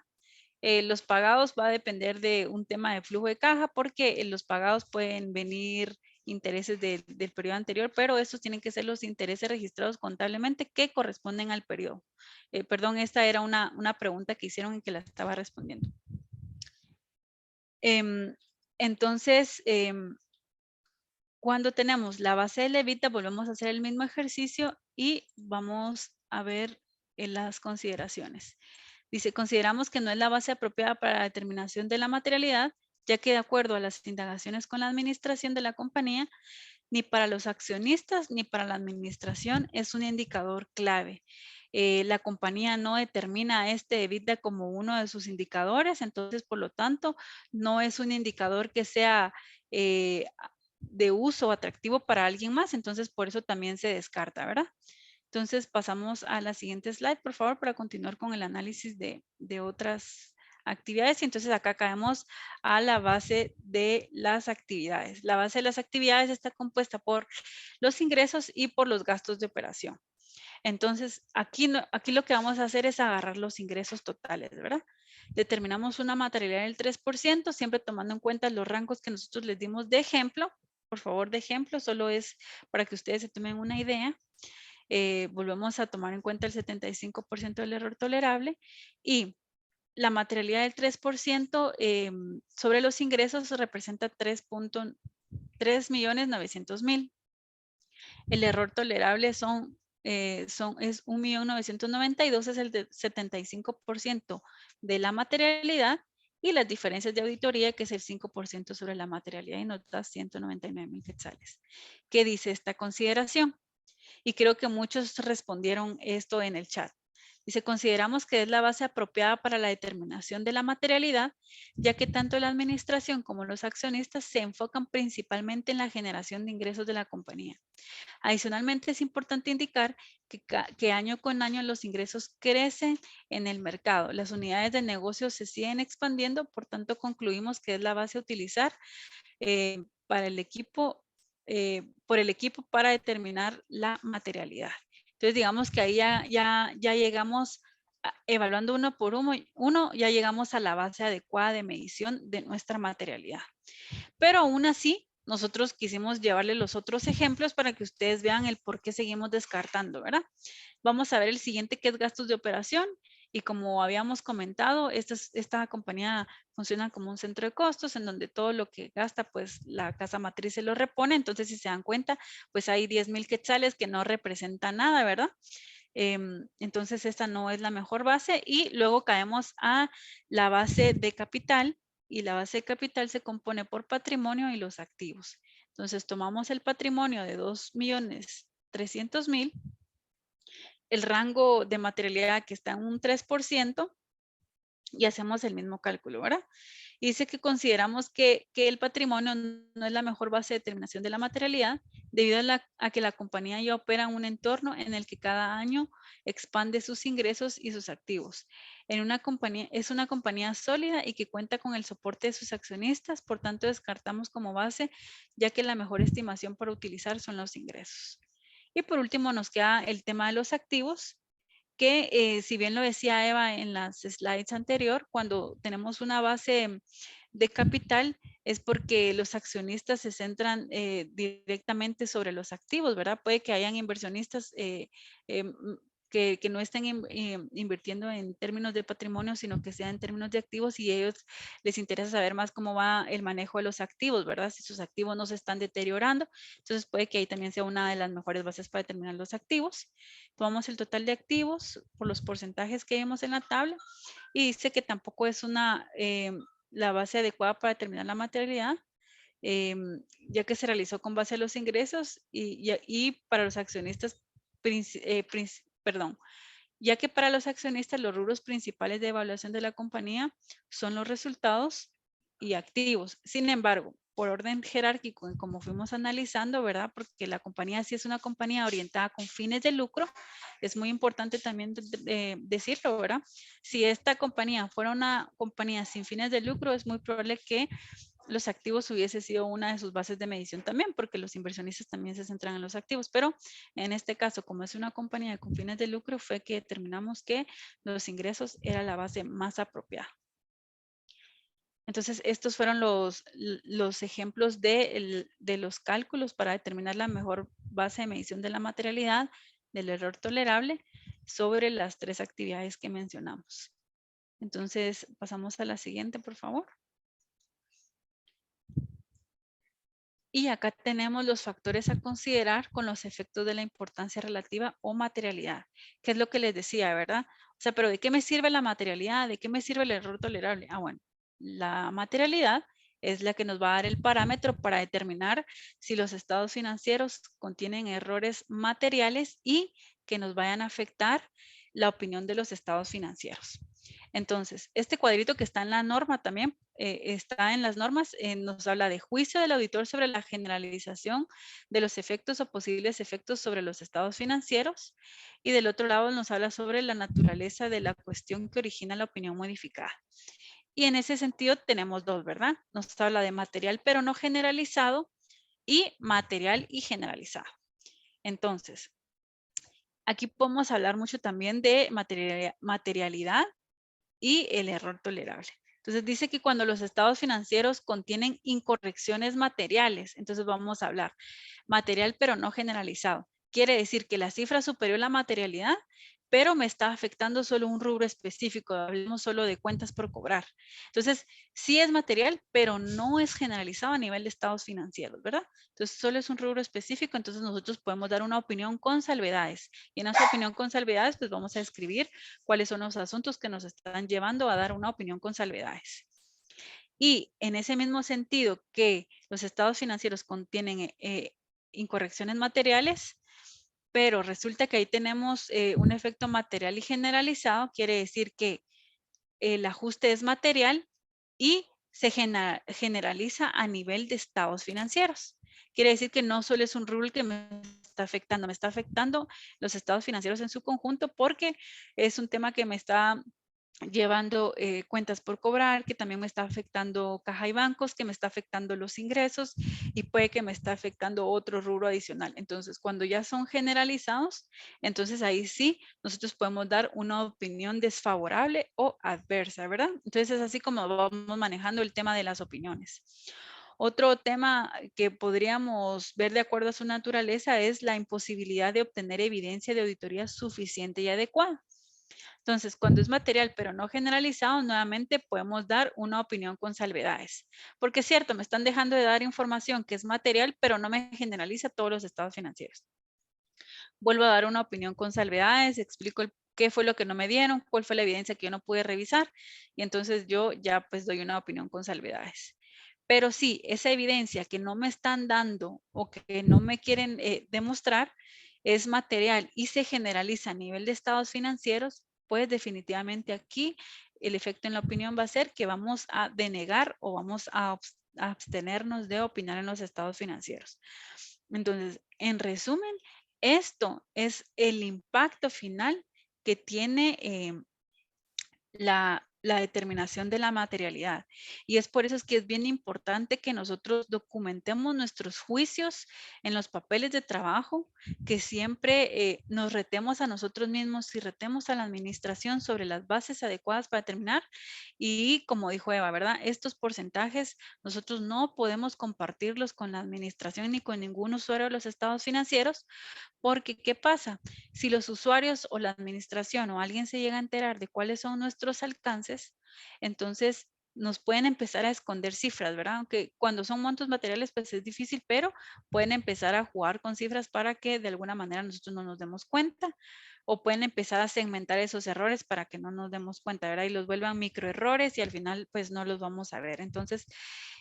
Los pagados va a depender de un tema de flujo de caja porque los pagados pueden venir intereses del periodo anterior, pero estos tienen que ser los intereses registrados contablemente que corresponden al periodo. Perdón, esta era una pregunta que hicieron en que la estaba respondiendo. Entonces, cuando tenemos la base del EBITDA, volvemos a hacer el mismo ejercicio y vamos a ver las consideraciones. Dice, consideramos que no es la base apropiada para la determinación de la materialidad, ya que de acuerdo a las indagaciones con la administración de la compañía, ni para los accionistas ni para la administración es un indicador clave. La compañía no determina este EBITDA como uno de sus indicadores, entonces, por lo tanto, no es un indicador que sea de uso atractivo para alguien más, entonces por eso también se descarta, ¿verdad? Entonces pasamos a la siguiente slide, por favor, para continuar con el análisis de otras actividades. Y entonces acá caemos a la base de las actividades. La base de las actividades está compuesta por los ingresos y por los gastos de operación. Entonces, aquí lo que vamos a hacer es agarrar los ingresos totales, ¿verdad? Determinamos una materialidad del 3%, siempre tomando en cuenta los rangos que nosotros les dimos de ejemplo. Por favor, de ejemplo, solo es para que ustedes se tomen una idea. Volvemos a tomar en cuenta el 75% del error tolerable y la materialidad del 3% sobre los ingresos representa 3.900.000. El error tolerable es 1.992.000, es el de 75% de la materialidad, y las diferencias de auditoría, que es el 5% sobre la materialidad, y nos da 199.000 quetzales. ¿Qué dice esta consideración? Y creo que muchos respondieron esto en el chat. Dice, consideramos que es la base apropiada para la determinación de la materialidad, ya que tanto la administración como los accionistas se enfocan principalmente en la generación de ingresos de la compañía. Adicionalmente, es importante indicar que año con año los ingresos crecen en el mercado. Las unidades de negocio se siguen expandiendo, por tanto, concluimos que es la base a utilizar para el equipo, por el equipo para determinar la materialidad. Entonces, digamos que ahí ya llegamos, evaluando uno por uno, ya llegamos a la base adecuada de medición de nuestra materialidad. Pero aún así, nosotros quisimos llevarle los otros ejemplos para que ustedes vean el por qué seguimos descartando, ¿verdad? Vamos a ver el siguiente, que es gastos de operación. Y como habíamos comentado, esta compañía funciona como un centro de costos en donde todo lo que gasta, pues la casa matriz se lo repone. Entonces, si se dan cuenta, pues hay 10.000 quetzales que no representan nada, ¿verdad? Entonces, esta no es la mejor base. Y luego caemos a la base de capital. Y la base de capital se compone por patrimonio y los activos. Entonces, tomamos el patrimonio de 2.300.000. El rango de materialidad que está en un 3%, y hacemos el mismo cálculo, ¿verdad? Y dice que consideramos que el patrimonio no es la mejor base de determinación de la materialidad, debido a que la compañía ya opera en un entorno en el que cada año expande sus ingresos y sus activos. Es una compañía sólida y que cuenta con el soporte de sus accionistas, por tanto descartamos como base, ya que la mejor estimación para utilizar son los ingresos. Y por último nos queda el tema de los activos, que si bien lo decía Eva en las slides anterior, cuando tenemos una base de capital es porque los accionistas se centran directamente sobre los activos, ¿verdad? Puede que hayan inversionistas que no estén invirtiendo en términos de patrimonio, sino que sea en términos de activos, y a ellos les interesa saber más cómo va el manejo de los activos, ¿verdad? Si sus activos no se están deteriorando, entonces puede que ahí también sea una de las mejores bases para determinar los activos. Tomamos el total de activos por los porcentajes que vemos en la tabla y dice que tampoco es la base adecuada para determinar la materialidad, ya que se realizó con base a los ingresos y para los accionistas, ya que para los accionistas los rubros principales de evaluación de la compañía son los resultados y activos. Sin embargo, por orden jerárquico, como fuimos analizando, ¿verdad? Porque la compañía sí es una compañía orientada con fines de lucro, es muy importante también decirlo, ¿verdad? Si esta compañía fuera una compañía sin fines de lucro, es muy probable que los activos hubiese sido una de sus bases de medición también, porque los inversionistas también se centran en los activos, pero en este caso, como es una compañía con fines de lucro, fue que determinamos que los ingresos era la base más apropiada. Entonces, estos fueron los ejemplos de los cálculos para determinar la mejor base de medición de la materialidad, del error tolerable, sobre las 3 actividades que mencionamos. Entonces, pasamos a la siguiente, por favor. Y acá tenemos los factores a considerar con los efectos de la importancia relativa o materialidad, que es lo que les decía, ¿verdad? O sea, pero ¿de qué me sirve la materialidad? ¿De qué me sirve el error tolerable? Ah, bueno, la materialidad es la que nos va a dar el parámetro para determinar si los estados financieros contienen errores materiales y que nos vayan a afectar la opinión de los estados financieros. Entonces, este cuadrito que está en la norma también, está en las normas, nos habla de juicio del auditor sobre la generalización de los efectos o posibles efectos sobre los estados financieros. Y del otro lado nos habla sobre la naturaleza de la cuestión que origina la opinión modificada. Y en ese sentido tenemos dos, ¿verdad? Nos habla de material pero no generalizado y material y generalizado. Entonces, aquí podemos hablar mucho también de materialidad y el error tolerable. Entonces dice que cuando los estados financieros contienen incorrecciones materiales, entonces vamos a hablar material pero no generalizado. Quiere decir que la cifra superior a la materialidad, pero me está afectando solo un rubro específico, hablemos solo de cuentas por cobrar. Entonces, sí es material, pero no es generalizado a nivel de estados financieros, ¿verdad? Entonces, solo es un rubro específico, entonces nosotros podemos dar una opinión con salvedades. Y en esa opinión con salvedades, pues vamos a escribir cuáles son los asuntos que nos están llevando a dar una opinión con salvedades. Y en ese mismo sentido que los estados financieros contienen incorrecciones materiales, pero resulta que ahí tenemos un efecto material y generalizado, quiere decir que el ajuste es material y se generaliza a nivel de estados financieros. Quiere decir que no solo es un rubro que me está afectando los estados financieros en su conjunto porque es un tema que me está llevando cuentas por cobrar, que también me está afectando caja y bancos, que me está afectando los ingresos y puede que me está afectando otro rubro adicional. Entonces, cuando ya son generalizados, entonces ahí sí nosotros podemos dar una opinión desfavorable o adversa, ¿verdad? Entonces es así como vamos manejando el tema de las opiniones. Otro tema que podríamos ver de acuerdo a su naturaleza es la imposibilidad de obtener evidencia de auditoría suficiente y adecuada. Entonces, cuando es material pero no generalizado, nuevamente podemos dar una opinión con salvedades. Porque es cierto, me están dejando de dar información que es material, pero no me generaliza todos los estados financieros. Vuelvo a dar una opinión con salvedades, explico qué fue lo que no me dieron, cuál fue la evidencia que yo no pude revisar, y entonces yo ya pues doy una opinión con salvedades. Pero sí, esa evidencia que no me están dando o que no me quieren demostrar es material y se generaliza a nivel de estados financieros, pues definitivamente aquí el efecto en la opinión va a ser que vamos a denegar o vamos a abstenernos de opinar en los estados financieros. Entonces, en resumen, esto es el impacto final que tiene la determinación de la materialidad. Y es por eso es que es bien importante que nosotros documentemos nuestros juicios en los papeles de trabajo, que siempre nos retemos a nosotros mismos y retemos a la administración sobre las bases adecuadas para determinar. Y como dijo Eva, ¿verdad? Estos porcentajes nosotros no podemos compartirlos con la administración ni con ningún usuario de los estados financieros, porque ¿qué pasa? Si los usuarios o la administración o alguien se llega a enterar de cuáles son nuestros alcances, entonces nos pueden empezar a esconder cifras, ¿verdad? Aunque cuando son montos materiales, pues es difícil, pero pueden empezar a jugar con cifras para que de alguna manera nosotros no nos demos cuenta, o pueden empezar a segmentar esos errores para que no nos demos cuenta, ¿verdad? Y los vuelvan microerrores y al final pues no los vamos a ver. Entonces,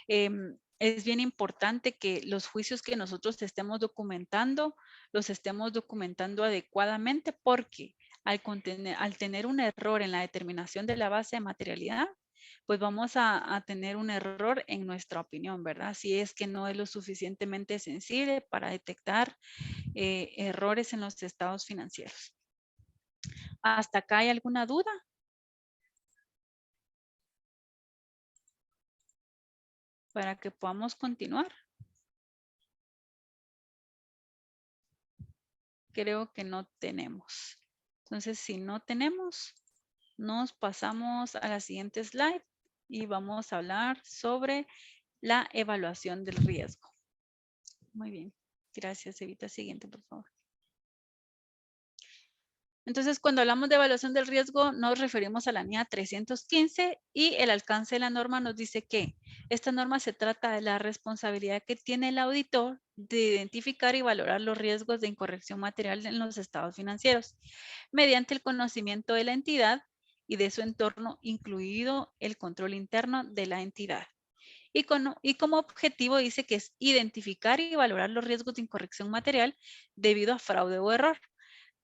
es bien importante que los juicios que nosotros estemos documentando, los estemos documentando adecuadamente porque al tener un error en la determinación de la base de materialidad, pues vamos a tener un error en nuestra opinión, ¿verdad? Si es que no es lo suficientemente sensible para detectar errores en los estados financieros. ¿Hasta acá hay alguna duda? para que podamos continuar. Creo que no tenemos. Entonces, si no tenemos, nos pasamos a la siguiente slide y vamos a hablar sobre la evaluación del riesgo. Muy bien. Gracias, Evita. Siguiente, por favor. Entonces, cuando hablamos de evaluación del riesgo, nos referimos a la NIA 315 y el alcance de la norma nos dice que esta norma se trata de la responsabilidad que tiene el auditor de identificar y valorar los riesgos de incorrección material en los estados financieros mediante el conocimiento de la entidad y de su entorno, incluido el control interno de la entidad. Y como objetivo dice que es identificar y valorar los riesgos de incorrección material debido a fraude o error,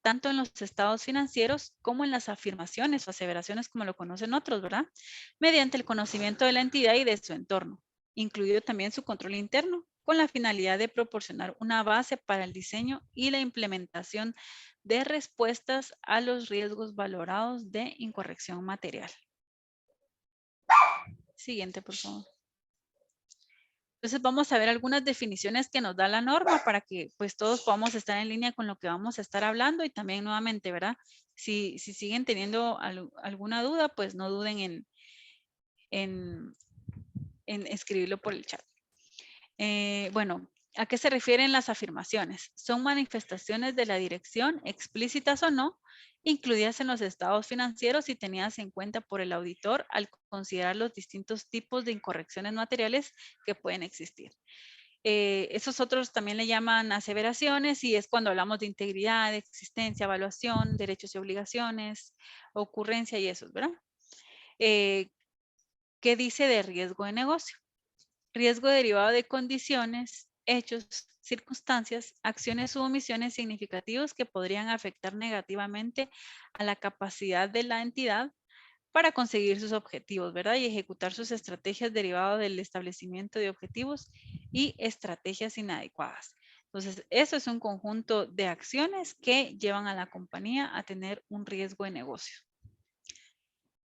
tanto en los estados financieros como en las afirmaciones o aseveraciones, como lo conocen otros, ¿verdad? Mediante el conocimiento de la entidad y de su entorno, incluido también su control interno, con la finalidad de proporcionar una base para el diseño y la implementación de respuestas a los riesgos valorados de incorrección material. Siguiente, por favor. Entonces vamos a ver algunas definiciones que nos da la norma para que pues todos podamos estar en línea con lo que vamos a estar hablando y también nuevamente, ¿verdad? Si siguen teniendo alguna duda, pues no duden en escribirlo por el chat. Bueno, ¿a qué se refieren las afirmaciones? Son manifestaciones de la dirección, explícitas o no, incluidas en los estados financieros y tenidas en cuenta por el auditor al considerar los distintos tipos de incorrecciones materiales que pueden existir. Esos otros también le llaman aseveraciones y es cuando hablamos de integridad, existencia, evaluación, derechos y obligaciones, ocurrencia y esos, ¿verdad? ¿Qué dice de riesgo de negocio? Riesgo derivado de condiciones, hechos, circunstancias, acciones u omisiones significativos que podrían afectar negativamente a la capacidad de la entidad para conseguir sus objetivos, ¿verdad? Y ejecutar sus estrategias derivadas del establecimiento de objetivos y estrategias inadecuadas. Entonces, eso es un conjunto de acciones que llevan a la compañía a tener un riesgo de negocio.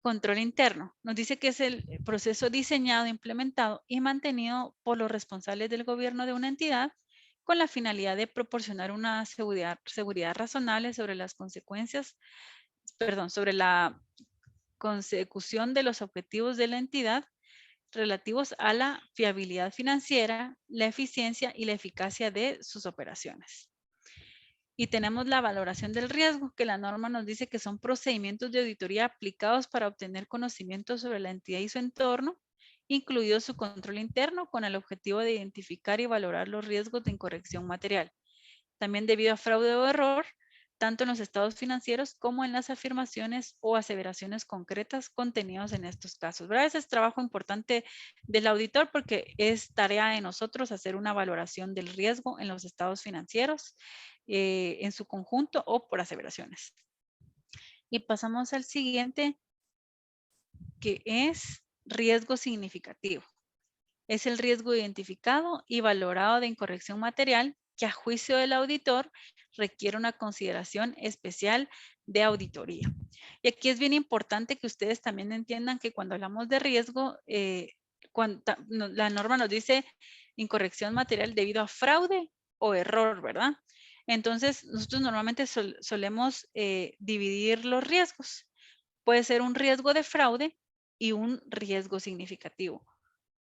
Control interno. Nos dice que es el proceso diseñado, implementado y mantenido por los responsables del gobierno de una entidad con la finalidad de proporcionar una seguridad razonable sobre las consecuencias, sobre la consecución de los objetivos de la entidad relativos a la fiabilidad financiera, la eficiencia y la eficacia de sus operaciones. Y tenemos la valoración del riesgo, que la norma nos dice que son procedimientos de auditoría aplicados para obtener conocimiento sobre la entidad y su entorno, incluido su control interno, con el objetivo de identificar y valorar los riesgos de incorrección material. También debido a fraude o error, tanto en los estados financieros como en las afirmaciones o aseveraciones concretas contenidos en estos casos, ¿verdad? Ese es trabajo importante del auditor porque es tarea de nosotros hacer una valoración del riesgo en los estados financieros en su conjunto o por aseveraciones. Y pasamos al siguiente, que es riesgo significativo. Es el riesgo identificado y valorado de incorrección material que a juicio del auditor requiere una consideración especial de auditoría. Y aquí es bien importante que ustedes también entiendan que cuando hablamos de riesgo, la norma nos dice incorrección material debido a fraude o error, ¿verdad? Entonces, nosotros normalmente solemos dividir los riesgos. Puede ser un riesgo de fraude y un riesgo significativo.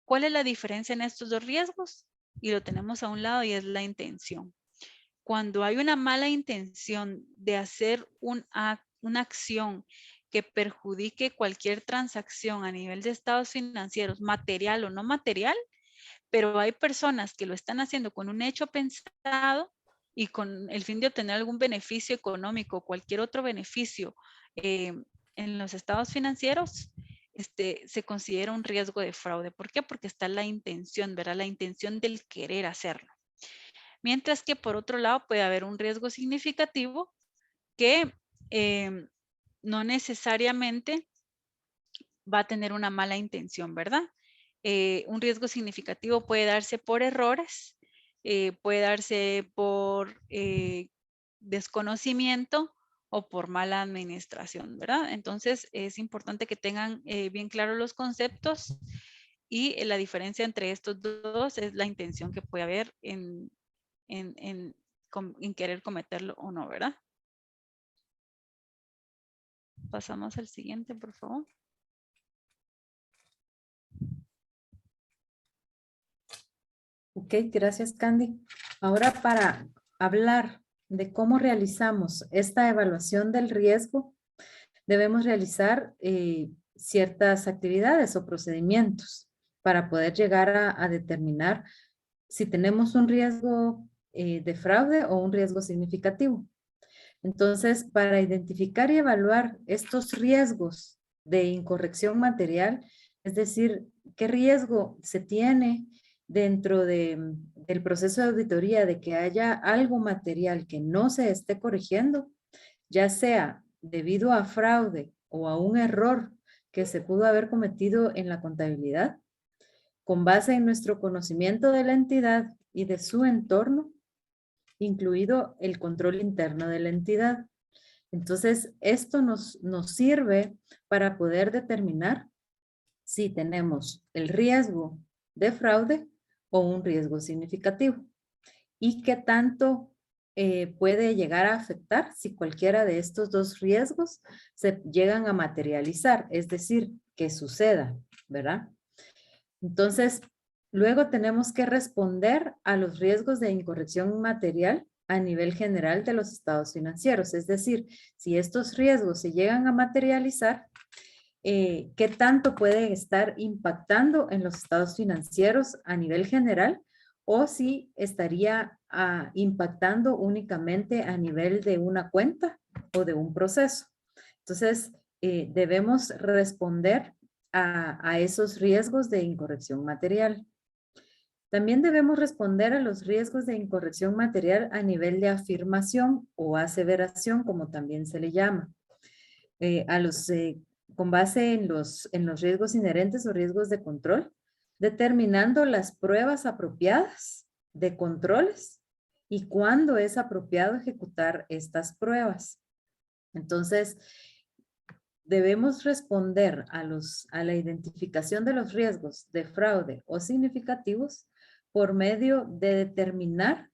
¿Cuál es la diferencia en estos dos riesgos? Y lo tenemos a un lado y es la intención. Cuando hay una mala intención de hacer una acción que perjudique cualquier transacción a nivel de estados financieros, material o no material, pero hay personas que lo están haciendo con un hecho pensado y con el fin de obtener algún beneficio económico o cualquier otro beneficio en los estados financieros, se considera un riesgo de fraude. ¿Por qué? Porque está la intención, ¿verdad? La intención del querer hacerlo. Mientras que por otro lado puede haber un riesgo significativo que no necesariamente va a tener una mala intención, ¿verdad? Un riesgo significativo puede darse por errores, puede darse por desconocimiento o por mala administración, ¿verdad? Entonces es importante que tengan bien claros los conceptos Y la diferencia entre estos dos es la intención que puede haber en querer cometerlo o no, ¿verdad? Pasamos al siguiente, por favor. Ok, gracias, Candy. Ahora, para hablar de cómo realizamos esta evaluación del riesgo, debemos realizar ciertas actividades o procedimientos para poder llegar a determinar si tenemos un riesgo de fraude o un riesgo significativo. Entonces, para identificar y evaluar estos riesgos de incorrección material, es decir, qué riesgo se tiene dentro del proceso de auditoría de que haya algo material que no se esté corrigiendo, ya sea debido a fraude o a un error que se pudo haber cometido en la contabilidad, con base en nuestro conocimiento de la entidad y de su entorno, incluido el control interno de la entidad. Entonces, esto nos sirve para poder determinar si tenemos el riesgo de fraude o un riesgo significativo y qué tanto puede llegar a afectar si cualquiera de estos dos riesgos se llegan a materializar, es decir, que suceda, ¿verdad? Entonces, luego tenemos que responder a los riesgos de incorrección material a nivel general de los estados financieros. Es decir, si estos riesgos se llegan a materializar, ¿qué tanto pueden estar impactando en los estados financieros a nivel general? O si estaría impactando únicamente a nivel de una cuenta o de un proceso. Entonces, debemos responder a esos riesgos de incorrección material. También debemos responder a los riesgos de incorrección material a nivel de afirmación o aseveración, como también se le llama. Con base en los riesgos inherentes o riesgos de control, determinando las pruebas apropiadas de controles y cuándo es apropiado ejecutar estas pruebas. Entonces, debemos responder a la identificación de los riesgos de fraude o significativos por medio de determinar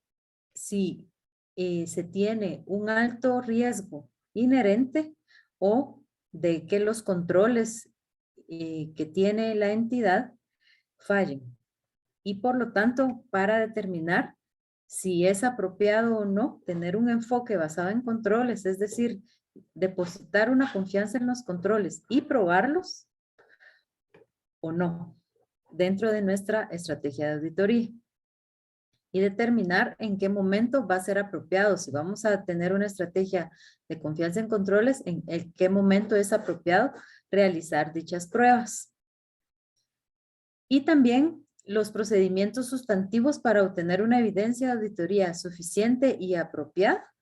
si se tiene un alto riesgo inherente o de que los controles que tiene la entidad fallen. Y por lo tanto, para determinar si es apropiado o no tener un enfoque basado en controles, es decir, depositar una confianza en los controles y probarlos o no dentro de nuestra estrategia de auditoría. Y determinar en qué momento va a ser apropiado. Si vamos a tener una estrategia de confianza en controles, en qué momento es apropiado realizar dichas pruebas. Y también los procedimientos sustantivos para obtener una evidencia de auditoría suficiente y apropiada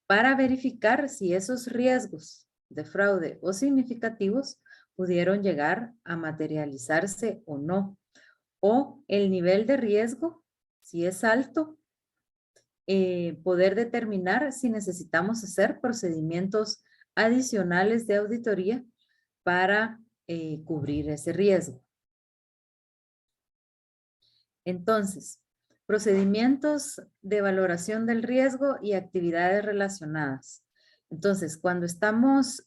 para verificar si esos riesgos de fraude o significativos pudieron llegar a materializarse o no. O el nivel de riesgo, si es alto, poder determinar si necesitamos hacer procedimientos adicionales de auditoría para cubrir ese riesgo. Entonces, procedimientos de valoración del riesgo y actividades relacionadas. Entonces, cuando estamos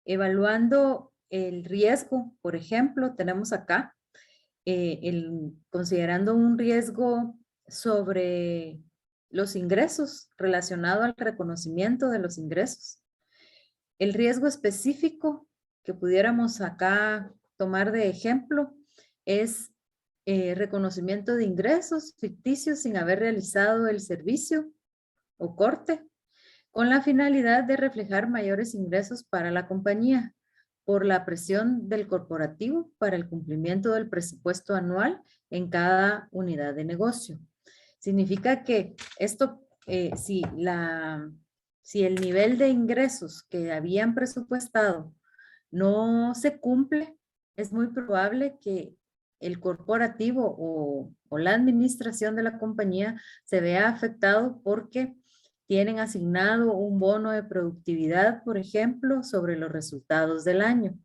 evaluando el riesgo, por ejemplo, tenemos acá considerando un riesgo sobre los ingresos relacionado al reconocimiento de los ingresos. El riesgo específico que pudiéramos acá tomar de ejemplo es reconocimiento de ingresos ficticios sin haber realizado el servicio o corte, con la finalidad de reflejar mayores ingresos para la compañía por la presión del corporativo para el cumplimiento del presupuesto anual en cada unidad de negocio. Significa que esto, si el nivel de ingresos que habían presupuestado no se cumple, es muy probable que el corporativo o la administración de la compañía se vea afectado porque tienen asignado un bono de productividad, por ejemplo, sobre los resultados del año.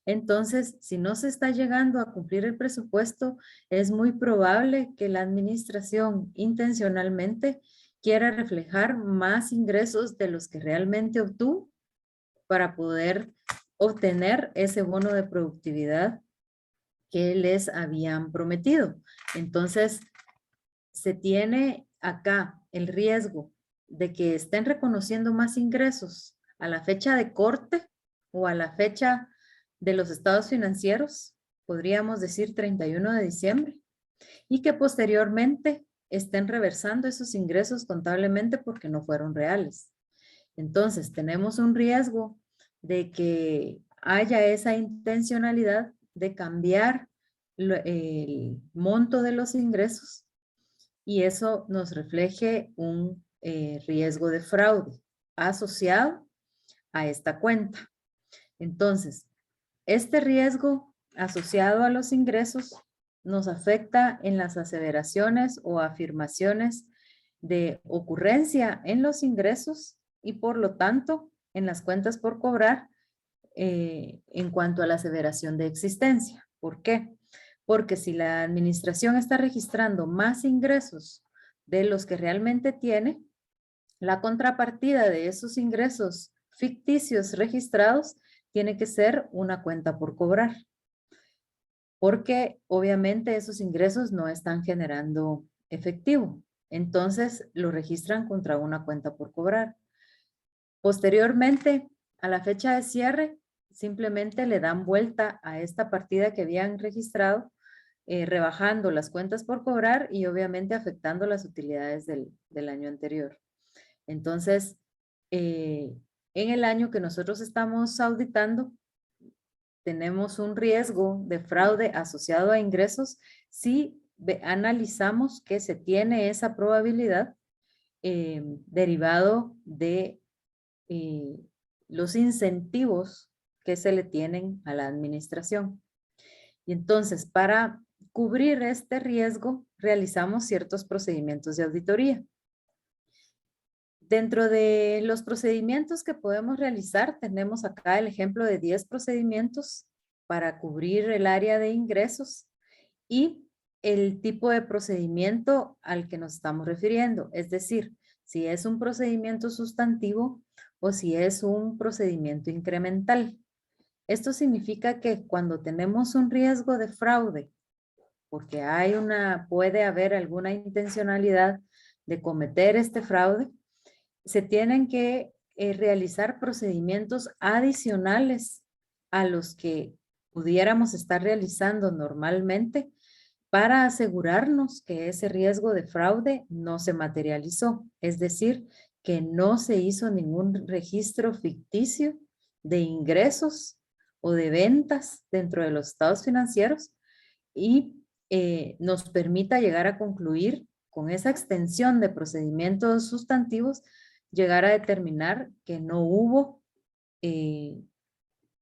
Entonces, si no se está llegando a cumplir el presupuesto, es muy probable que la administración intencionalmente quiera reflejar más ingresos de los que realmente obtuvo para poder obtener ese bono de productividad que les habían prometido. Entonces, se tiene acá el riesgo de que estén reconociendo más ingresos a la fecha de corte o a la fecha de los estados financieros, podríamos decir 31 de diciembre, y que posteriormente estén reversando esos ingresos contablemente porque no fueron reales. Entonces, tenemos un riesgo de que haya esa intencionalidad de cambiar el monto de los ingresos y eso nos refleje un riesgo de fraude asociado a esta cuenta. Entonces, este riesgo asociado a los ingresos nos afecta en las aseveraciones o afirmaciones de ocurrencia en los ingresos y por lo tanto en las cuentas por cobrar en cuanto a la aseveración de existencia. ¿Por qué? Porque si la administración está registrando más ingresos de los que realmente tiene, la contrapartida de esos ingresos ficticios registrados tiene que ser una cuenta por cobrar. Porque obviamente esos ingresos no están generando efectivo. Entonces lo registran contra una cuenta por cobrar. Posteriormente, a la fecha de cierre, simplemente le dan vuelta a esta partida que habían registrado, rebajando las cuentas por cobrar y obviamente afectando las utilidades del año anterior. Entonces, en el año que nosotros estamos auditando, tenemos un riesgo de fraude asociado a ingresos si analizamos que se tiene esa probabilidad derivado de los incentivos que se le tienen a la administración. Y entonces, para cubrir este riesgo, realizamos ciertos procedimientos de auditoría. Dentro de los procedimientos que podemos realizar, tenemos acá el ejemplo de 10 procedimientos para cubrir el área de ingresos y el tipo de procedimiento al que nos estamos refiriendo. Es decir, si es un procedimiento sustantivo o si es un procedimiento incremental. Esto significa que cuando tenemos un riesgo de fraude, porque puede haber alguna intencionalidad de cometer este fraude, se tienen que realizar procedimientos adicionales a los que pudiéramos estar realizando normalmente para asegurarnos que ese riesgo de fraude no se materializó. Es decir, que no se hizo ningún registro ficticio de ingresos o de ventas dentro de los estados financieros y nos permita llegar a concluir con esa extensión de procedimientos sustantivos, llegar a determinar que no hubo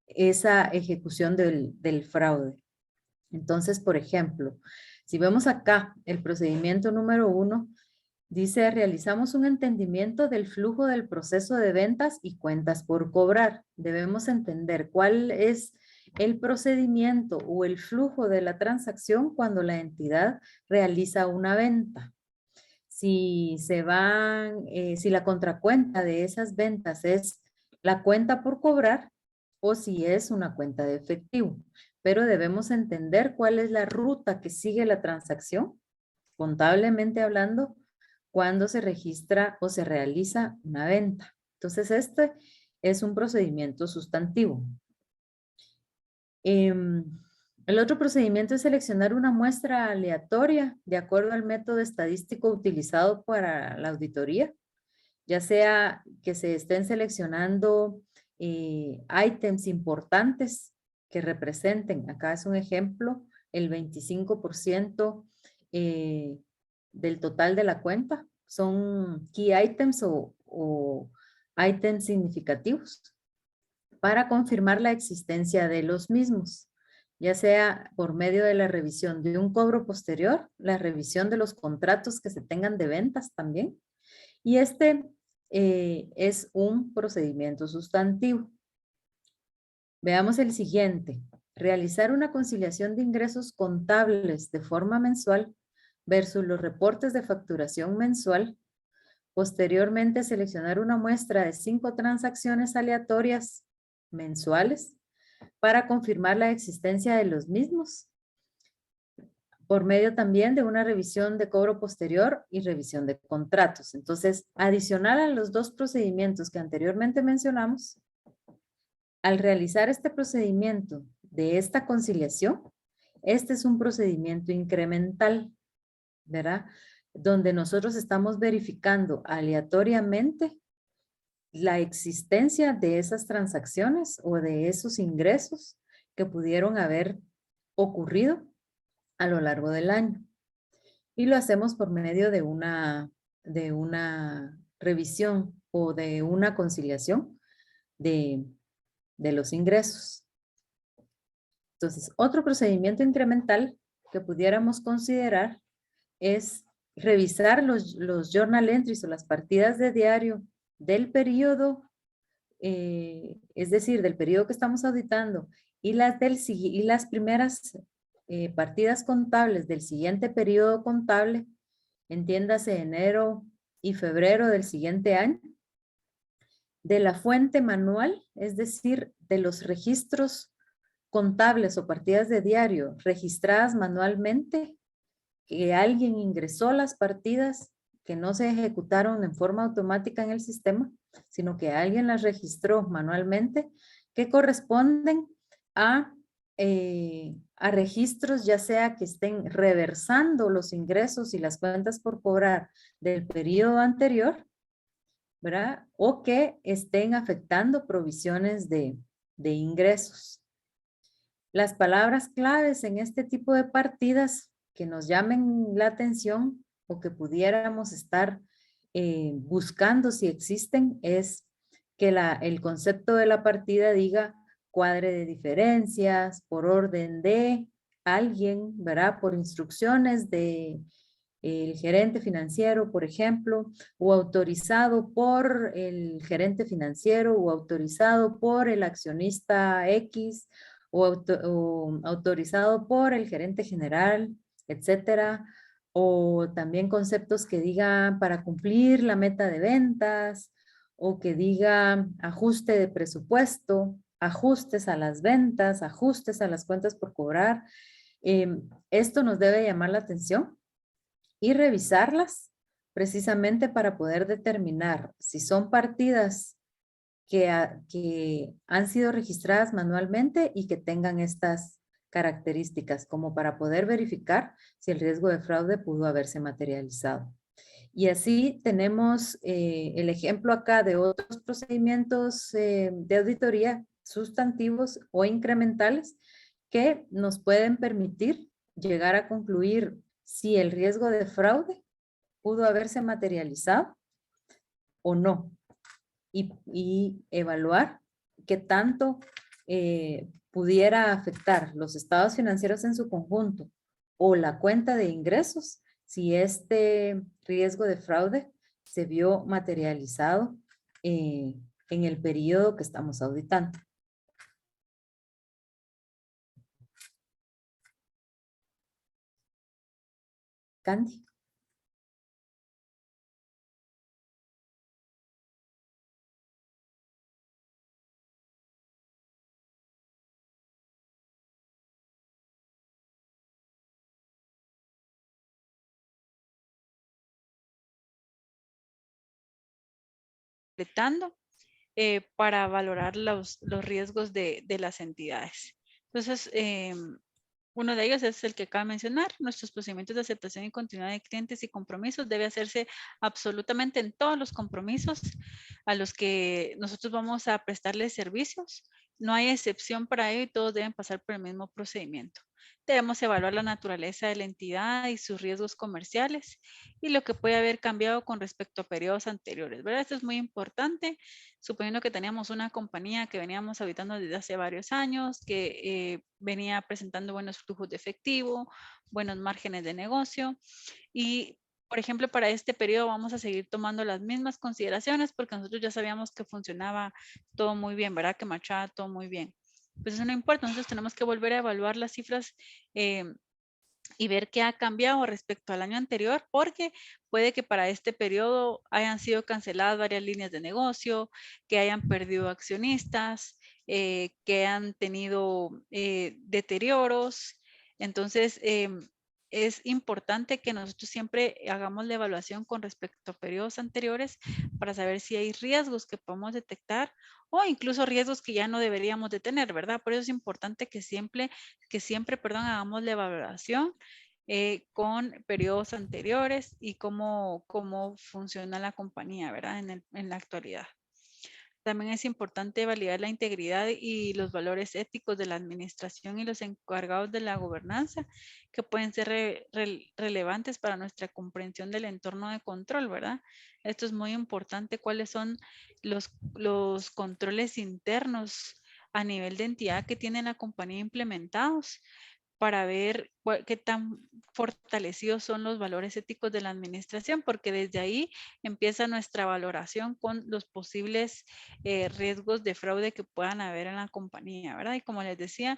esa ejecución del fraude. Entonces, por ejemplo, si vemos acá el procedimiento número 1, dice, realizamos un entendimiento del flujo del proceso de ventas y cuentas por cobrar. Debemos entender cuál es el procedimiento o el flujo de la transacción cuando la entidad realiza una venta. Si la contracuenta de esas ventas es la cuenta por cobrar o si es una cuenta de efectivo. Pero debemos entender cuál es la ruta que sigue la transacción, contablemente hablando, cuando se registra o se realiza una venta. Entonces, este es un procedimiento sustantivo. El otro procedimiento es seleccionar una muestra aleatoria de acuerdo al método estadístico utilizado para la auditoría, ya sea que se estén seleccionando ítems importantes que representen, acá es un ejemplo, el 25% del total de la cuenta, son key items o ítems significativos para confirmar la existencia de los mismos, ya sea por medio de la revisión de un cobro posterior, la revisión de los contratos que se tengan de ventas también, y este es un procedimiento sustantivo. Veamos el siguiente. realizar una conciliación de ingresos contables de forma mensual versus los reportes de facturación mensual. Posteriormente, seleccionar una muestra de 5 transacciones aleatorias mensuales para confirmar la existencia de los mismos, por medio también de una revisión de cobro posterior y revisión de contratos. Entonces, adicional a los 2 procedimientos que anteriormente mencionamos, al realizar este procedimiento de esta conciliación, este es un procedimiento incremental, ¿verdad? Donde nosotros estamos verificando aleatoriamente la existencia de esas transacciones o de esos ingresos que pudieron haber ocurrido a lo largo del año. Y lo hacemos por medio de una revisión o de una conciliación de los ingresos. Entonces, otro procedimiento incremental que pudiéramos considerar es revisar los journal entries o las partidas de diario del periodo, es decir, del periodo que estamos auditando y las primeras partidas contables del siguiente periodo contable, entiéndase enero y febrero del siguiente año, de la fuente manual, es decir, de los registros contables o partidas de diario registradas manualmente, que alguien ingresó las partidas que no se ejecutaron en forma automática en el sistema, sino que alguien las registró manualmente, que corresponden a registros, ya sea que estén reversando los ingresos y las cuentas por cobrar del periodo anterior, ¿verdad? O que estén afectando provisiones de ingresos. Las palabras claves en este tipo de partidas que nos llamen la atención o que pudiéramos estar buscando si existen es que el concepto de la partida diga cuadre de diferencias, por orden de alguien, ¿verdad? Por instrucciones de el gerente financiero, por ejemplo, o autorizado por el gerente financiero o autorizado por el accionista X o autorizado por el gerente general, etcétera. O también conceptos que digan para cumplir la meta de ventas o que diga ajuste de presupuesto, ajustes a las ventas, ajustes a las cuentas por cobrar. Esto nos debe llamar la atención y revisarlas precisamente para poder determinar si son partidas que han sido registradas manualmente y que tengan estas características como para poder verificar si el riesgo de fraude pudo haberse materializado. Y así tenemos el ejemplo acá de otros procedimientos de auditoría sustantivos o incrementales que nos pueden permitir llegar a concluir si el riesgo de fraude pudo haberse materializado o no. Y evaluar qué tanto pudiera afectar los estados financieros en su conjunto o la cuenta de ingresos si este riesgo de fraude se vio materializado en el periodo que estamos auditando. Candy. Para valorar los riesgos de las entidades. Entonces, uno de ellos es el que acabo de mencionar. Nuestros procedimientos de aceptación y continuidad de clientes y compromisos debe hacerse absolutamente en todos los compromisos a los que nosotros vamos a prestarles servicios. No hay excepción para ello y todos deben pasar por el mismo procedimiento. Debemos evaluar la naturaleza de la entidad y sus riesgos comerciales y lo que puede haber cambiado con respecto a periodos anteriores, ¿verdad? Esto es muy importante, suponiendo que teníamos una compañía que veníamos habitando desde hace varios años, que venía presentando buenos flujos de efectivo, buenos márgenes de negocio y por ejemplo, para este periodo vamos a seguir tomando las mismas consideraciones porque nosotros ya sabíamos que funcionaba todo muy bien, ¿verdad? Que marchaba todo muy bien. pues eso no importa. Nosotros tenemos que volver a evaluar las cifras y ver qué ha cambiado respecto al año anterior, porque puede que para este periodo hayan sido canceladas varias líneas de negocio, que hayan perdido accionistas, que han tenido deterioros. Entonces, es importante que nosotros siempre hagamos la evaluación con respecto a periodos anteriores para saber si hay riesgos que podemos detectar o incluso riesgos que ya no deberíamos de tener, ¿verdad? Por eso es importante que siempre, perdón, hagamos la evaluación con periodos anteriores y cómo funciona la compañía, ¿verdad? En la actualidad. También es importante validar la integridad y los valores éticos de la administración y los encargados de la gobernanza, que pueden ser relevantes para nuestra comprensión del entorno de control, ¿verdad? Esto es muy importante, cuáles son los controles internos a nivel de entidad que tiene la compañía implementados para ver qué tan fortalecidos son los valores éticos de la administración, porque desde ahí empieza nuestra valoración con los posibles riesgos de fraude que puedan haber en la compañía, ¿verdad? Y como les decía,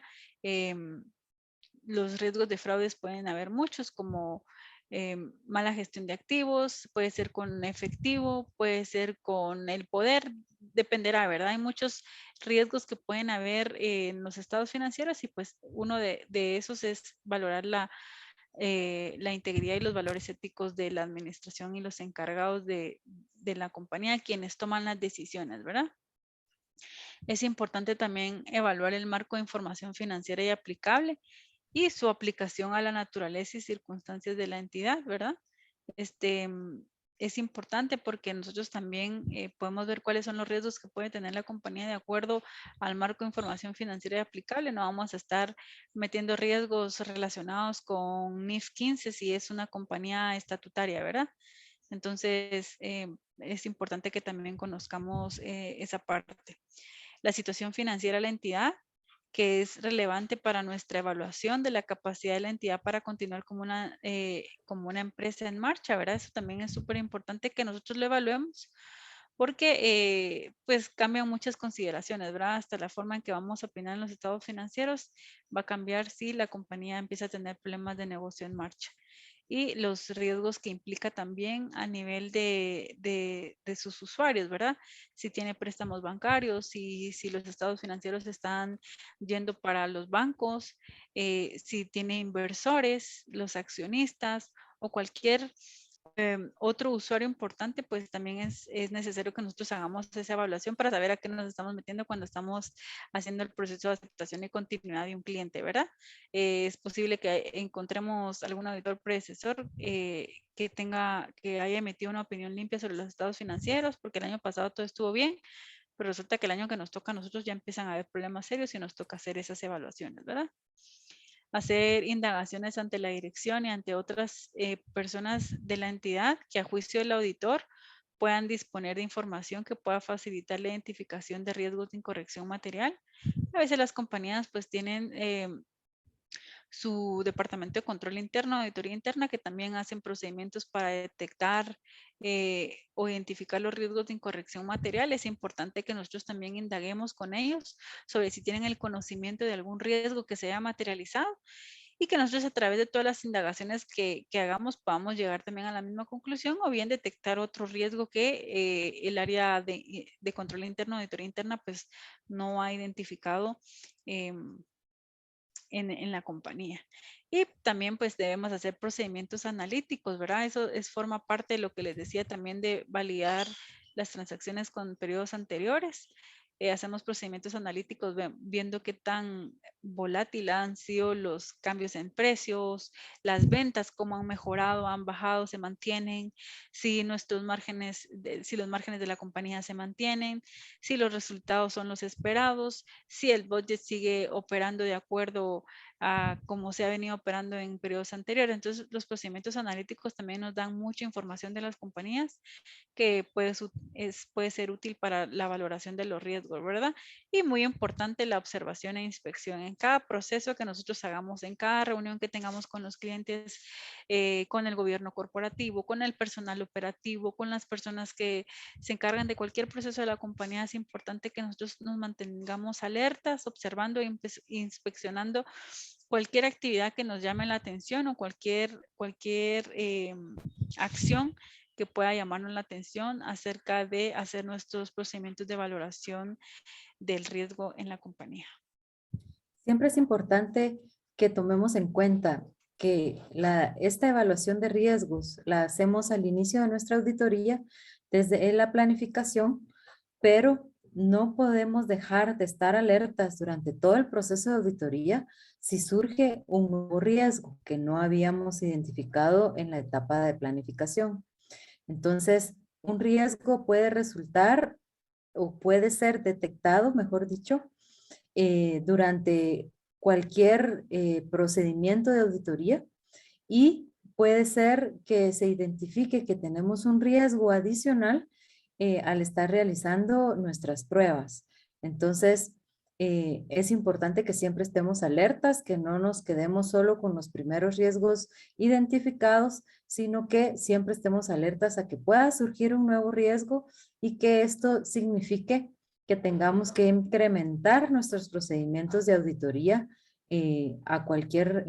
los riesgos de fraudes pueden haber muchos, como mala gestión de activos, puede ser con efectivo, puede ser con el poder, dependerá, ¿verdad? Hay muchos riesgos que pueden haber en los estados financieros y pues uno de esos es valorar la integridad y los valores éticos de la administración y los encargados de la compañía, quienes toman las decisiones, ¿verdad? Es importante también evaluar el marco de información financiera y aplicable y su aplicación a la naturaleza y circunstancias de la entidad, ¿verdad? Es importante porque nosotros también podemos ver cuáles son los riesgos que puede tener la compañía de acuerdo al marco de información financiera y aplicable. No vamos a estar metiendo riesgos relacionados con NIF 15 si es una compañía estatutaria, ¿verdad? Entonces, es importante que también conozcamos esa parte. La situación financiera de la entidad, que es relevante para nuestra evaluación de la capacidad de la entidad para continuar como una empresa en marcha, ¿verdad? Eso también es súper importante que nosotros lo evaluemos porque pues cambian muchas consideraciones, ¿verdad? Hasta la forma en que vamos a opinar en los estados financieros va a cambiar si la compañía empieza a tener problemas de negocio en marcha y los riesgos que implica también a nivel de sus usuarios, ¿verdad? Si tiene préstamos bancarios, si los estados financieros están yendo para los bancos, si tiene inversores, los accionistas o cualquier otro usuario importante, pues también es necesario que nosotros hagamos esa evaluación para saber a qué nos estamos metiendo cuando estamos haciendo el proceso de aceptación y continuidad de un cliente, ¿verdad? Es posible que encontremos algún auditor predecesor que haya emitido una opinión limpia sobre los estados financieros, porque el año pasado todo estuvo bien, pero resulta que el año que nos toca a nosotros ya empiezan a haber problemas serios y nos toca hacer esas evaluaciones, ¿verdad? Hacer indagaciones ante la dirección y ante otras personas de la entidad que a juicio del auditor puedan disponer de información que pueda facilitar la identificación de riesgos de incorrección material. A veces las compañías pues tienen su departamento de control interno, auditoría interna, que también hacen procedimientos para detectar o identificar los riesgos de incorrección material. Es importante que nosotros también indaguemos con ellos sobre si tienen el conocimiento de algún riesgo que se haya materializado y que nosotros a través de todas las indagaciones que hagamos podamos llegar también a la misma conclusión o bien detectar otro riesgo que el área de control interno, auditoría interna, pues no ha identificado en la compañía. Y también pues debemos hacer procedimientos analíticos, ¿verdad? Eso forma parte de lo que les decía también de validar las transacciones con periodos anteriores. Hacemos procedimientos analíticos viendo qué tan volátil han sido los cambios en precios, las ventas, cómo han mejorado, han bajado, se mantienen, si nuestros márgenes, si los márgenes de la compañía se mantienen, si los resultados son los esperados, si el budget sigue operando de acuerdo a cómo se ha venido operando en periodos anteriores. Entonces, los procedimientos analíticos también nos dan mucha información de las compañías que puede ser útil para la valoración de los riesgos, ¿verdad? Y muy importante la observación e inspección en cada proceso que nosotros hagamos, en cada reunión que tengamos con los clientes, con el gobierno corporativo, con el personal operativo, con las personas que se encargan de cualquier proceso de la compañía. Es importante que nosotros nos mantengamos alertas, observando e inspeccionando cualquier actividad que nos llame la atención o cualquier acción que pueda llamarnos la atención acerca de hacer nuestros procedimientos de valoración del riesgo en la compañía. Siempre es importante que tomemos en cuenta que esta evaluación de riesgos la hacemos al inicio de nuestra auditoría desde la planificación, pero no podemos dejar de estar alertas durante todo el proceso de auditoría si surge un nuevo riesgo que no habíamos identificado en la etapa de planificación. Entonces, un riesgo puede resultar o puede ser detectado, mejor dicho, durante cualquier procedimiento de auditoría y puede ser que se identifique que tenemos un riesgo adicional al estar realizando nuestras pruebas. Entonces, es importante que siempre estemos alertas, que no nos quedemos solo con los primeros riesgos identificados, sino que siempre estemos alertas a que pueda surgir un nuevo riesgo y que esto signifique que tengamos que incrementar nuestros procedimientos de auditoría en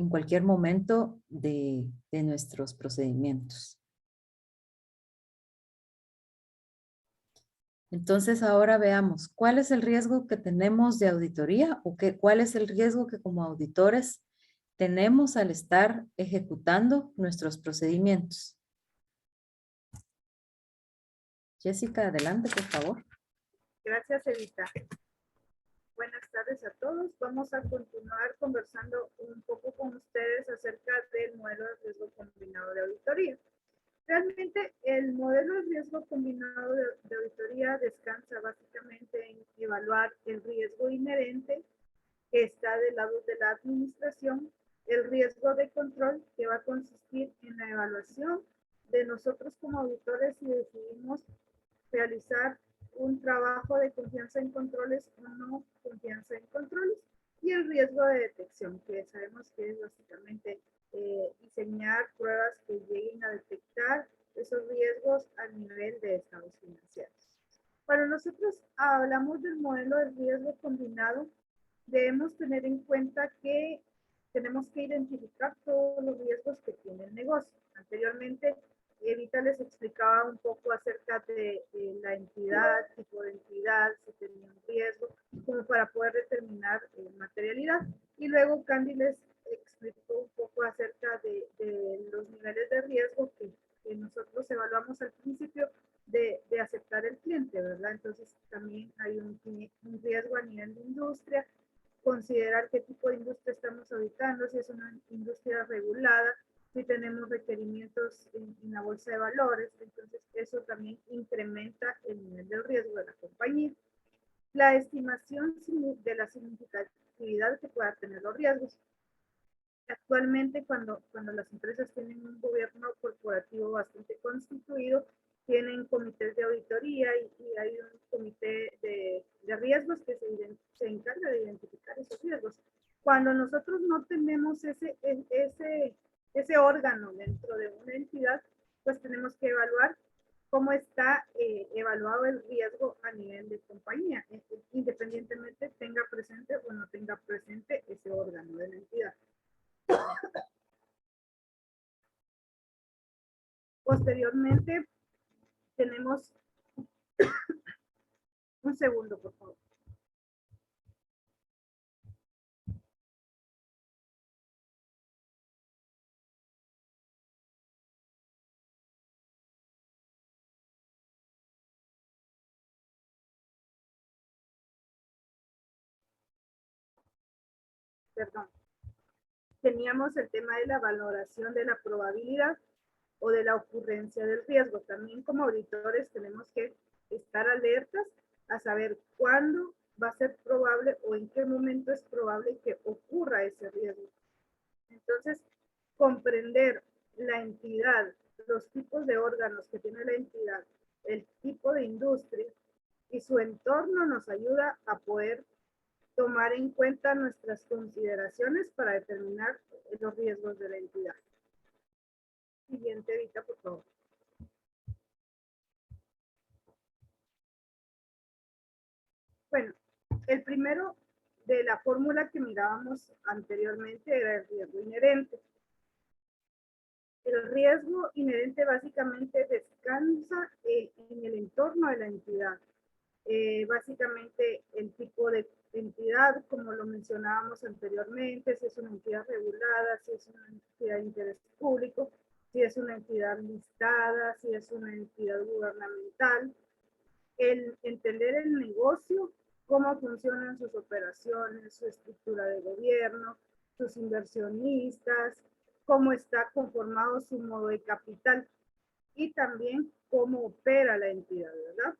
cualquier momento de nuestros procedimientos. Entonces ahora veamos, ¿cuál es el riesgo que tenemos de auditoría o cuál es el riesgo que como auditores tenemos al estar ejecutando nuestros procedimientos? Jessica, adelante, por favor. Gracias, Evita. Buenas tardes a todos. Vamos a continuar conversando un poco con ustedes acerca del modelo de riesgo combinado de auditoría. Realmente el modelo de riesgo combinado de auditoría descansa básicamente en evaluar el riesgo inherente que está del lado de la administración, el riesgo de control que va a consistir en la evaluación de nosotros como auditores si decidimos realizar un trabajo de confianza en controles o no confianza en controles, y el riesgo de detección, que sabemos que es básicamente diseñar pruebas que lleguen a detectar esos riesgos a nivel de estados financieros. Cuando nosotros hablamos del modelo de riesgo combinado, debemos tener en cuenta que tenemos que identificar todos los riesgos que tiene el negocio. Anteriormente, Evita les explicaba un poco acerca de la entidad, tipo de entidad, si tenía un riesgo, como para poder determinar materialidad. Y luego Candy les explicó un poco acerca de los niveles de riesgo que nosotros evaluamos al principio de aceptar el cliente, ¿verdad? Entonces también hay un riesgo a nivel de industria, considerar qué tipo de industria estamos auditando, si es una industria regulada, si tenemos requerimientos en la bolsa de valores, entonces eso también incrementa el nivel de riesgo de la compañía. La estimación de la significatividad que pueda tener los riesgos. Actualmente, cuando las empresas tienen un gobierno corporativo bastante constituido, tienen comités de auditoría y hay un comité de riesgos que se encarga de identificar esos riesgos. Cuando nosotros no tenemos ese órgano dentro de una entidad, pues tenemos que evaluar cómo está evaluado el riesgo a nivel de compañía, independientemente tenga presente o no tenga presente ese órgano de la entidad. Posteriormente, tenemos un segundo, por favor. Perdón. Teníamos el tema de la valoración de la probabilidad o de la ocurrencia del riesgo. También como auditores tenemos que estar alertas a saber cuándo va a ser probable o en qué momento es probable que ocurra ese riesgo. Entonces, comprender la entidad, los tipos de órganos que tiene la entidad, el tipo de industria y su entorno nos ayuda a poder tomar en cuenta nuestras consideraciones para determinar los riesgos de la entidad. Siguiente, Evita, por favor. Bueno, el primero de la fórmula que mirábamos anteriormente era el riesgo inherente. El riesgo inherente básicamente descansa en el entorno de la entidad. Básicamente el tipo de entidad, como lo mencionábamos anteriormente, si es una entidad regulada, si es una entidad de interés público, si es una entidad listada, si es una entidad gubernamental. El entender el negocio, cómo funcionan sus operaciones, su estructura de gobierno, sus inversionistas, cómo está conformado su modo de capital y también cómo opera la entidad, ¿verdad?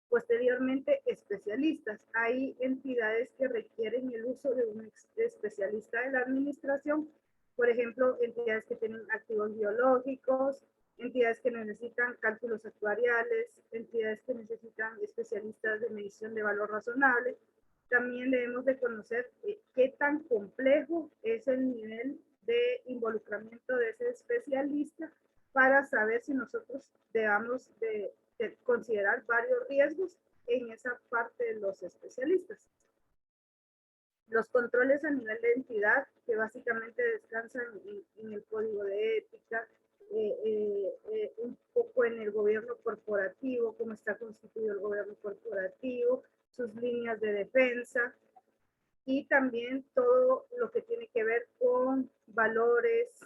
Posteriormente, especialistas. Hay entidades que requieren el uso de un especialista de la administración, por ejemplo, entidades que tienen activos biológicos, entidades que necesitan cálculos actuariales, entidades que necesitan especialistas de medición de valor razonable. También debemos de conocer qué tan complejo es el nivel de involucramiento de ese especialista para saber si nosotros debamos de considerar varios riesgos en esa parte de los especialistas. Los controles a nivel de entidad, que básicamente descansan en el código de ética, un poco en el gobierno corporativo, cómo está constituido el gobierno corporativo, sus líneas de defensa, y también todo lo que tiene que ver con valores,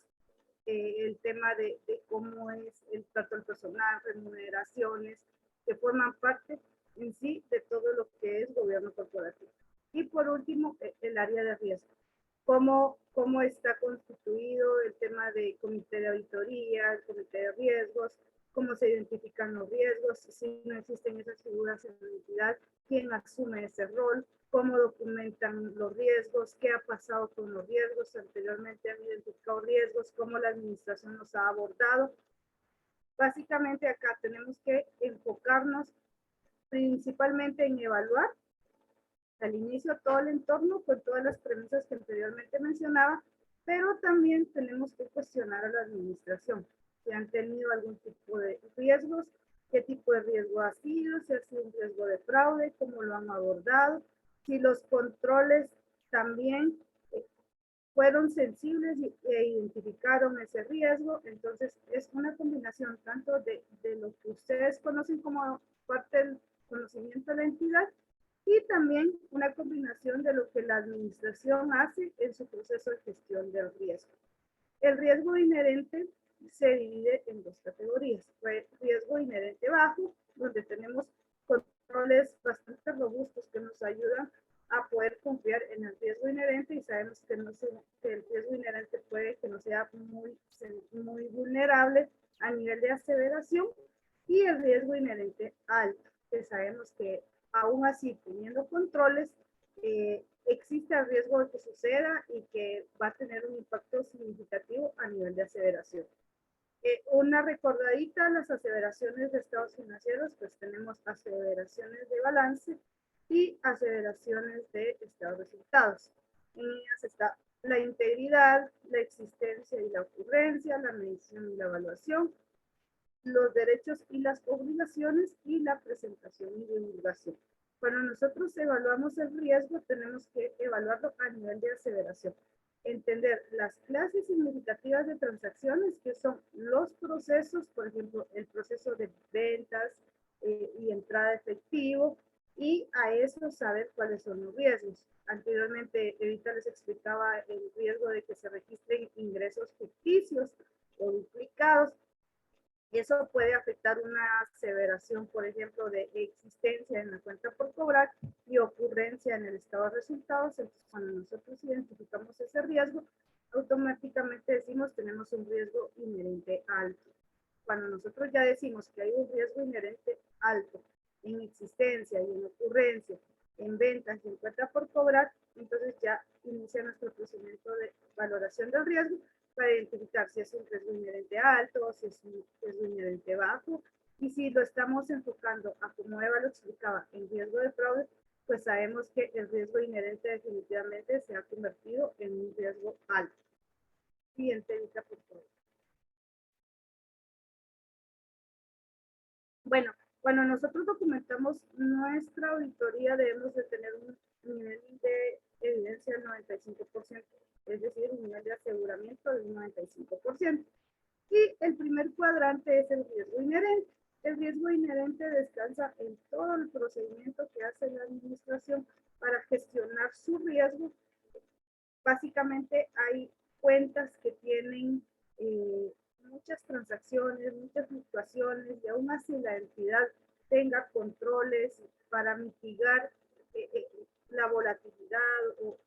el tema de cómo es el trato al personal, remuneraciones, que forman parte en sí de todo lo que es gobierno corporativo. Y por último, el área de riesgo. Cómo está constituido el tema de comité de auditoría, el comité de riesgos, cómo se identifican los riesgos, si no existen esas figuras en la entidad, quién asume ese rol, cómo documentan los riesgos, qué ha pasado con los riesgos, anteriormente han identificado riesgos, cómo la administración los ha abordado. Básicamente acá tenemos que enfocarnos principalmente en evaluar al inicio todo el entorno con todas las premisas que anteriormente mencionaba, pero también tenemos que cuestionar a la administración si han tenido algún tipo de riesgos, qué tipo de riesgo ha sido, si ha sido un riesgo de fraude, cómo lo han abordado, si los controles también fueron sensibles e identificaron ese riesgo. Entonces es una combinación tanto de lo que ustedes conocen como parte del conocimiento de la entidad y también una combinación de lo que la administración hace en su proceso de gestión del riesgo. El riesgo inherente se divide en dos categorías. Riesgo inherente bajo, donde tenemos controles bastante robustos que nos ayudan a poder confiar en el riesgo inherente y sabemos que, que el riesgo inherente puede que no sea muy vulnerable a nivel de aseveración, y el riesgo inherente alto, que sabemos que aún así teniendo controles, existe el riesgo de que suceda y que va a tener un impacto significativo a nivel de aseveración. Una recordadita, las aseveraciones de estados financieros, pues tenemos aseveraciones de balance y aseveraciones de estados resultados. En ellas está la integridad, la existencia y la ocurrencia, la medición y la evaluación, los derechos y las obligaciones y la presentación y divulgación. Cuando nosotros evaluamos el riesgo, tenemos que evaluarlo a nivel de aseveración. Entender las clases significativas de transacciones, que son los procesos, por ejemplo, el proceso de ventas y entrada de efectivo, y a eso saber cuáles son los riesgos. Anteriormente, Evita les explicaba el riesgo de que se registren ingresos ficticios o duplicados. Eso puede afectar una aseveración, por ejemplo, de existencia en la cuenta por cobrar y ocurrencia en el estado de resultados. Entonces, cuando nosotros identificamos ese riesgo, automáticamente decimos tenemos un riesgo inherente alto. Cuando nosotros ya decimos que hay un riesgo inherente alto en existencia y en ocurrencia, en ventas y en cuenta por cobrar, Entonces ya inicia nuestro procedimiento de valoración del riesgo para identificar si es un riesgo inherente alto o si es un riesgo inherente bajo. Y si lo estamos enfocando a, como Eva lo explicaba, en riesgo de fraude, pues sabemos que el riesgo inherente definitivamente se ha convertido en un riesgo alto. Siguiente, Evita, por favor. Bueno, cuando nosotros documentamos nuestra auditoría debemos de tener un nivel de evidencia del 95%, es decir, un nivel de aseguramiento del 95%. Y el primer cuadrante es el riesgo inherente. El riesgo inherente descansa en todo el procedimiento que hace la administración para gestionar su riesgo. Básicamente hay cuentas que tienen muchas transacciones, muchas fluctuaciones, y aún así la entidad tenga controles para mitigar la volatilidad o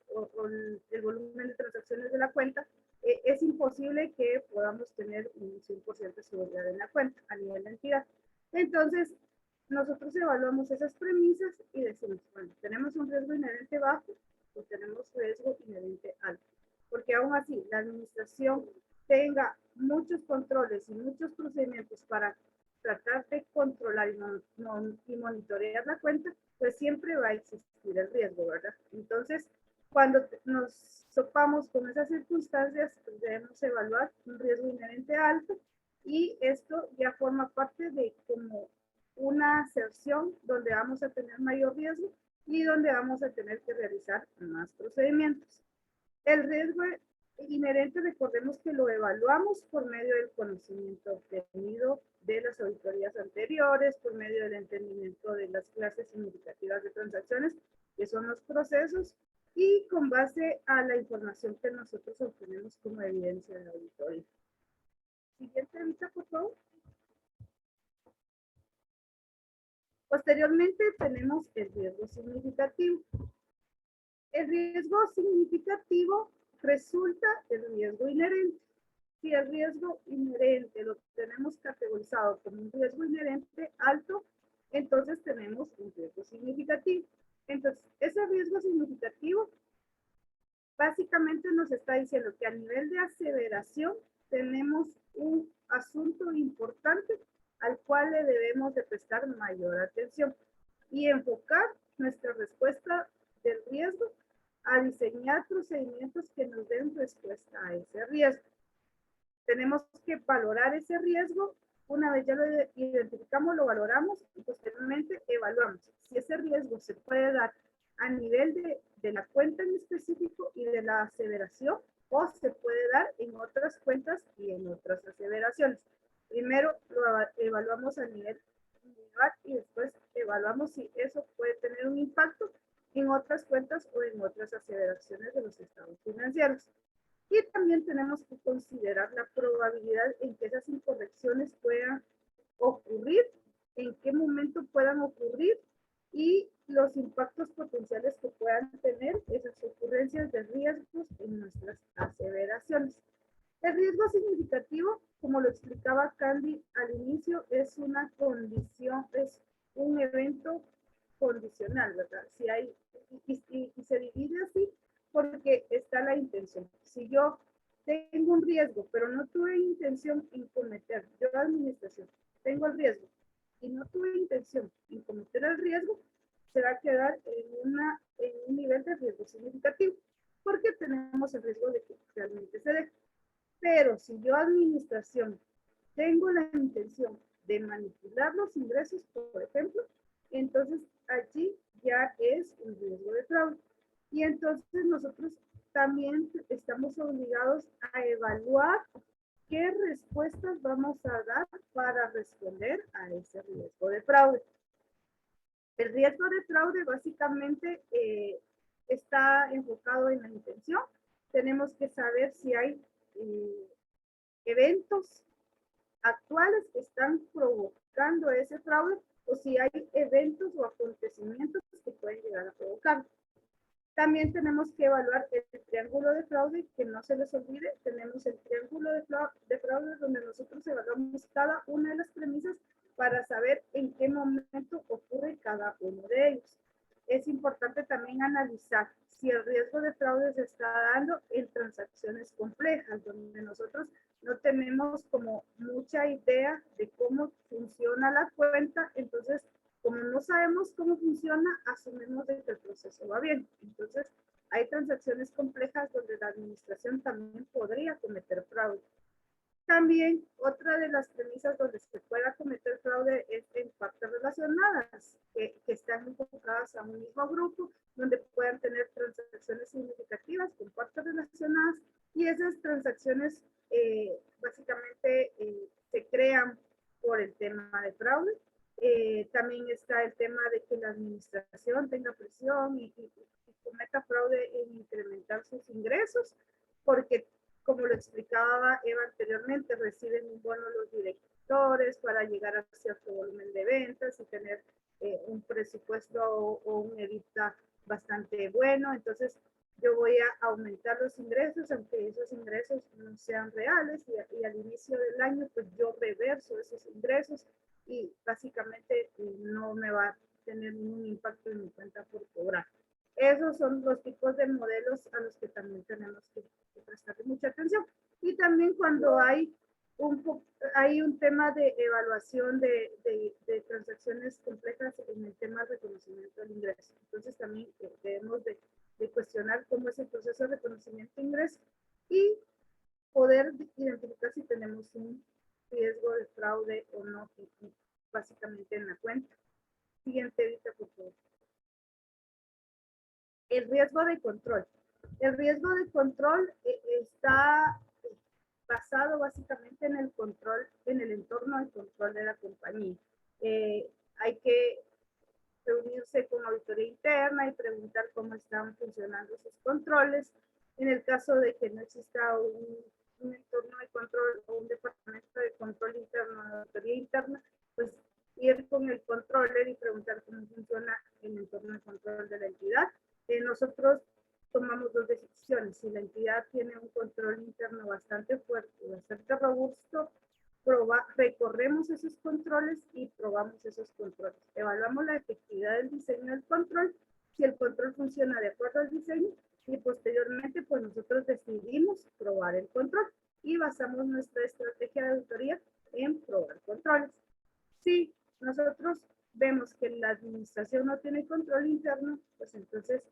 el volumen de transacciones de la cuenta, es imposible que podamos tener un 100% de seguridad en la cuenta a nivel de entidad. Entonces, nosotros evaluamos esas premisas y decimos, bueno, tenemos un riesgo inherente bajo o tenemos riesgo inherente alto. Porque aún así, la administración tenga muchos controles y muchos procedimientos para tratar de controlar y monitorear la cuenta, pues siempre va a existir el riesgo, ¿verdad? Entonces, cuando nos topamos con esas circunstancias, pues debemos evaluar un riesgo inherente alto, y esto ya forma parte de como una aserción donde vamos a tener mayor riesgo y donde vamos a tener que realizar más procedimientos. El riesgo inherente, recordemos que lo evaluamos por medio del conocimiento obtenido de las auditorías anteriores, por medio del entendimiento de las clases significativas de transacciones, que son los procesos, y con base a la información que nosotros obtenemos como evidencia de la auditoría. Siguiente vista, por favor. Posteriormente tenemos el riesgo significativo. El riesgo significativo resulta del riesgo inherente. Si el riesgo inherente lo tenemos categorizado como un riesgo inherente alto, entonces tenemos un riesgo significativo. Entonces, ese riesgo significativo básicamente nos está diciendo que a nivel de aseveración tenemos un asunto importante al cual le debemos de prestar mayor atención y enfocar nuestra respuesta del riesgo a diseñar procedimientos que nos den respuesta a ese riesgo. Tenemos que valorar ese riesgo. Una vez ya lo identificamos, lo valoramos y posteriormente evaluamos si ese riesgo se puede dar a nivel de la cuenta en específico y de la aseveración, o se puede dar en otras cuentas y en otras aseveraciones. Primero lo evaluamos a nivel individual y después evaluamos si eso puede tener un impacto en otras cuentas o en otras aseveraciones de los estados financieros. Y también tenemos que considerar la probabilidad en que esas incorrecciones puedan ocurrir, en qué momento puedan ocurrir y los impactos potenciales que puedan tener esas ocurrencias de riesgos en nuestras aseveraciones. El riesgo significativo, como lo explicaba Candy al inicio, es una condición, es un evento condicional, ¿verdad? Si hay, y se divide así porque está la intención. Si yo tengo un riesgo, pero no tuve intención en cometer, yo administración, tengo el riesgo y no tuve intención en cometer el riesgo, se va a quedar en un nivel de riesgo significativo, porque tenemos el riesgo de que realmente se dé. Pero si yo administración tengo la intención de manipular los ingresos, por ejemplo, entonces allí ya es un riesgo de fraude. Y entonces nosotros también estamos obligados a evaluar qué respuestas vamos a dar para responder a ese riesgo de fraude. El riesgo de fraude básicamente está enfocado en la intención. Tenemos que saber si hay eventos actuales que están provocando ese fraude o si hay eventos o acontecimientos que pueden llegar a provocarlo. También tenemos que evaluar el triángulo de fraude, que no se les olvide. Tenemos el triángulo de fraude donde nosotros evaluamos cada una de las premisas para saber en qué momento ocurre cada uno de ellos. Es importante también analizar si el riesgo de fraude se está dando en transacciones complejas, donde nosotros no tenemos como mucha idea de cómo funciona la cuenta, entonces como no sabemos cómo funciona, asumimos de que el proceso va bien. Entonces hay transacciones complejas donde la administración también podría cometer fraude. También otra de las premisas donde se pueda cometer fraude es en partes relacionadas, que están enfocadas a un mismo grupo, donde puedan tener transacciones significativas con partes relacionadas, y esas transacciones básicamente se crean por el tema de fraude. También está el tema de que la administración tenga presión y cometa fraude en incrementar sus ingresos, porque como lo explicaba Eva anteriormente, reciben un bono los directores para llegar a cierto volumen de ventas y tener un presupuesto o un EBITDA bastante bueno. Entonces, yo voy a aumentar los ingresos, aunque esos ingresos no sean reales, y al inicio del año, pues yo reverso esos ingresos y básicamente no me va a tener ningún impacto en mi cuenta por cobrar. Esos son los tipos de modelos a los que también tenemos que prestarle mucha atención. Y también cuando hay un tema de evaluación de transacciones complejas en el tema de reconocimiento del ingreso. Entonces también debemos de cuestionar cómo es el proceso de reconocimiento de ingreso y poder identificar si tenemos un riesgo de fraude o no, básicamente en la cuenta. Siguiente, Vita, por favor. El riesgo de control. El riesgo de control está basado básicamente en el control, en el entorno de control de la compañía. Hay que reunirse con auditoría interna y preguntar cómo están funcionando esos controles. En el caso de que no exista un entorno de control o un departamento de control interno, de auditoría interna, pues ir con el controller y preguntar cómo funciona el entorno de control de la entidad. Nosotros tomamos dos decisiones. Si la entidad tiene un control interno bastante fuerte, bastante robusto, recorremos esos controles y probamos esos controles. Evaluamos la efectividad del diseño del control, si el control funciona de acuerdo al diseño, y posteriormente pues nosotros decidimos probar el control y basamos nuestra estrategia de auditoría en probar controles. Si nosotros vemos que la administración no tiene control interno, pues entonces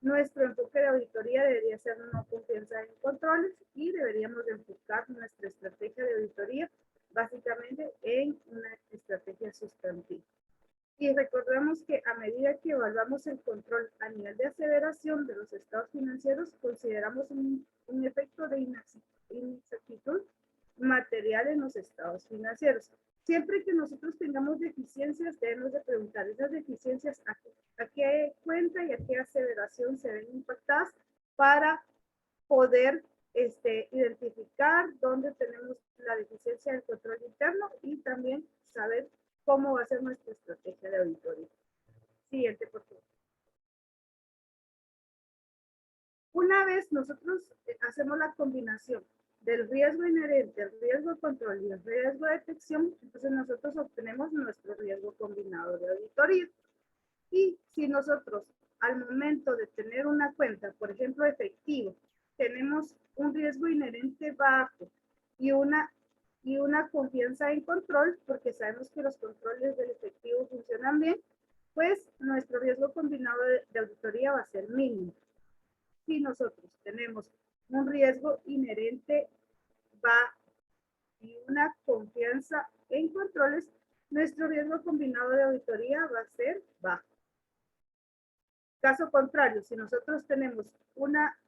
nuestro enfoque de auditoría debería ser no confianza en controles y deberíamos de enfocar nuestra estrategia de auditoría básicamente en una estrategia sustantiva. Y recordemos que a medida que evaluamos el control a nivel de aseveración de los estados financieros, consideramos un efecto de inexactitud material en los estados financieros. Siempre que nosotros tengamos deficiencias, debemos de preguntar esas deficiencias a qué cuenta y a qué aseveración se ven impactadas para poder identificar dónde tenemos la deficiencia del control interno y también saber cómo va a ser nuestra estrategia de auditoría. Siguiente, por favor. Una vez nosotros hacemos la combinación del riesgo inherente, el riesgo de control y el riesgo de detección, entonces nosotros obtenemos nuestro riesgo combinado de auditoría. Y si nosotros al momento de tener una cuenta, por ejemplo, efectivo, tenemos un riesgo inherente bajo y una confianza en control, porque sabemos que los controles del efectivo funcionan bien, pues nuestro riesgo combinado de auditoría va a ser mínimo. Si nosotros tenemos un riesgo inherente bajo y una confianza en controles, nuestro riesgo combinado de auditoría va a ser bajo. Caso contrario, si nosotros tenemos una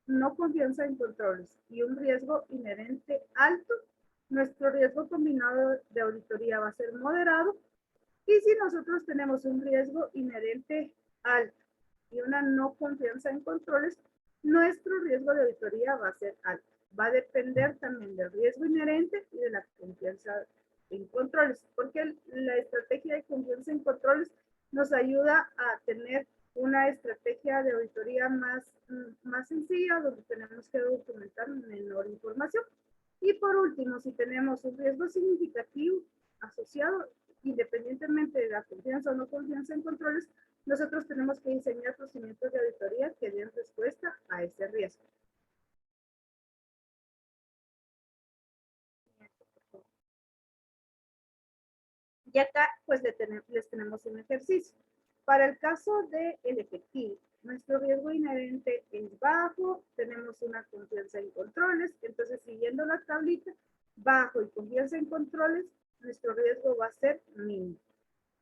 no confianza en controles y un riesgo inherente alto, nuestro riesgo combinado de auditoría va a ser moderado. Y si nosotros tenemos un riesgo inherente alto y una no confianza en controles, nuestro riesgo de auditoría va a ser alto. Va a depender también del riesgo inherente y de la confianza en controles, porque la estrategia de confianza en controles nos ayuda a tener una estrategia de auditoría más sencilla, donde tenemos que documentar menor información. Y por último, si tenemos un riesgo significativo asociado, independientemente de la confianza o no confianza en controles, nosotros tenemos que diseñar procedimientos de auditoría que den respuesta a ese riesgo. Y acá pues les tenemos un ejercicio. Para el caso del efectivo, nuestro riesgo inherente es bajo, tenemos una confianza en controles, entonces siguiendo la tablita, bajo y confianza en controles, nuestro riesgo va a ser mínimo.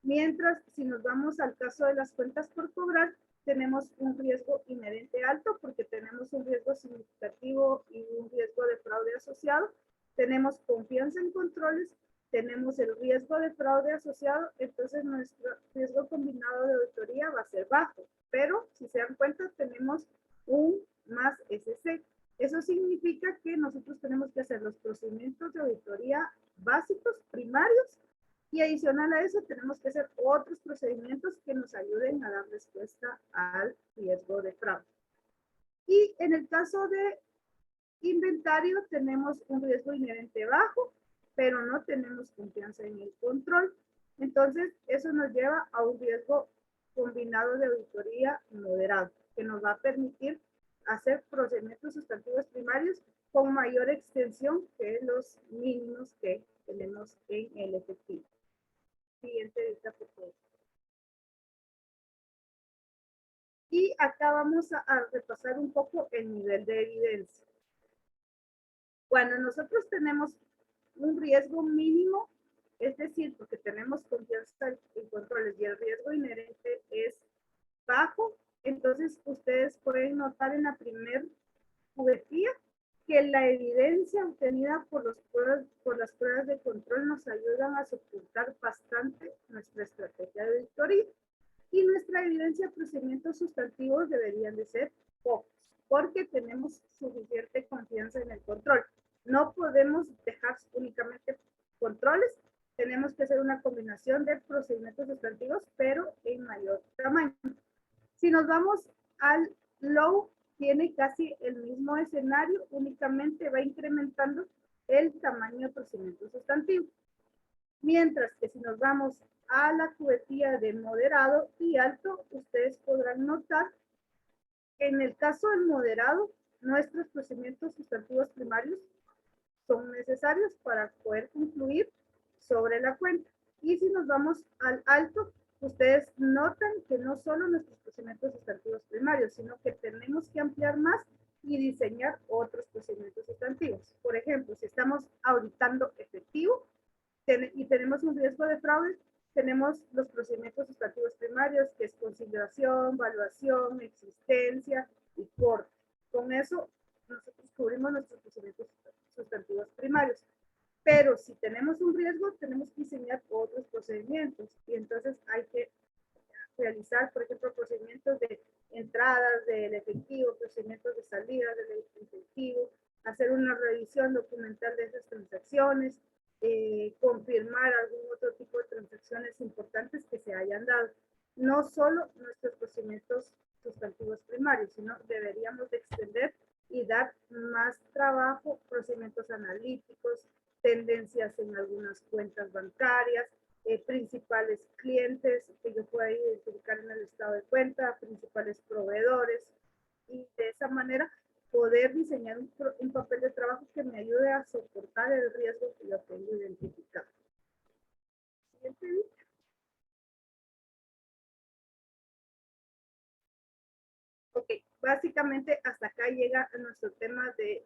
Mientras, si nos vamos al caso de las cuentas por cobrar, tenemos un riesgo inherente alto porque tenemos un riesgo significativo y un riesgo de fraude asociado. Tenemos confianza en controles, tenemos el riesgo de fraude asociado, entonces nuestro riesgo combinado de auditoría va a ser bajo. Pero, si se dan cuenta, tenemos un más SC. Eso significa que nosotros tenemos que hacer los procedimientos de auditoría básicos, primarios, y adicional a eso tenemos que hacer otros procedimientos que nos ayuden a dar respuesta al riesgo de fraude. Y en el caso de inventario tenemos un riesgo inherente bajo, pero no tenemos confianza en el control. Entonces, eso nos lleva a un riesgo combinado de auditoría moderado, que nos va a permitir hacer procedimientos sustantivos primarios con mayor extensión que los mínimos que tenemos en el efectivo. Siguiente vista, por favor. Y acá vamos a repasar un poco el nivel de evidencia. Cuando nosotros tenemos un riesgo mínimo, es decir, porque tenemos confianza en controles y el riesgo inherente es bajo, entonces ustedes pueden notar en la primer cubetilla que la evidencia obtenida por las pruebas de control nos ayudan a soportar bastante nuestra estrategia de auditoría. Y nuestra evidencia de procedimientos sustantivos deberían de ser pocos, porque tenemos suficiente confianza en el control. No podemos dejar únicamente controles, tenemos que hacer una combinación de procedimientos sustantivos, pero en mayor tamaño. Si nos vamos al low, tiene casi el mismo escenario, únicamente va incrementando el tamaño de procedimiento sustantivo. Mientras que si nos vamos a la cubetilla de moderado y alto, ustedes podrán notar que en el caso del moderado, nuestros procedimientos sustantivos primarios son necesarios para poder concluir sobre la cuenta. Y si nos vamos al alto, ustedes notan que no solo nuestros procedimientos sustantivos primarios, sino que tenemos que ampliar más y diseñar otros procedimientos sustantivos. Por ejemplo, si estamos auditando efectivo y tenemos un riesgo de fraude, tenemos los procedimientos sustantivos primarios, que es conciliación, valuación, existencia y corte. Con eso, nosotros cubrimos nuestros procedimientos sustantivos primarios. Pero si tenemos un riesgo, tenemos que diseñar otros procedimientos. Y entonces hay que realizar, por ejemplo, procedimientos de entradas del efectivo, procedimientos de salida del efectivo, hacer una revisión documental de esas transacciones, confirmar algún otro tipo de transacciones importantes que se hayan dado. No solo nuestros procedimientos sustantivos primarios, sino deberíamos de extender y dar más trabajo, procedimientos analíticos, tendencias en algunas cuentas bancarias, principales clientes que yo pueda identificar en el estado de cuenta, principales proveedores, y de esa manera poder diseñar un papel de trabajo que me ayude a soportar el riesgo que yo tengo identificado. Siguiente vista. Ok, básicamente hasta acá llega nuestro tema de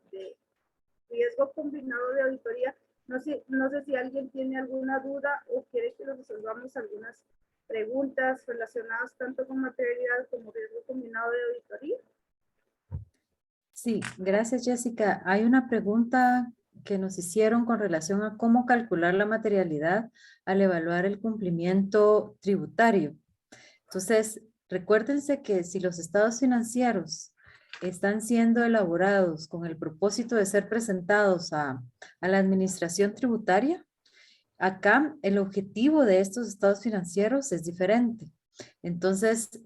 riesgo combinado de auditoría. No sé si alguien tiene alguna duda o quiere que resolvamos algunas preguntas relacionadas tanto con materialidad como riesgo combinado de auditoría. Sí, gracias Jessica. Hay una pregunta que nos hicieron con relación a cómo calcular la materialidad al evaluar el cumplimiento tributario. Entonces, recuérdense que si los estados financieros están siendo elaborados con el propósito de ser presentados a la administración tributaria, acá el objetivo de estos estados financieros es diferente. Entonces,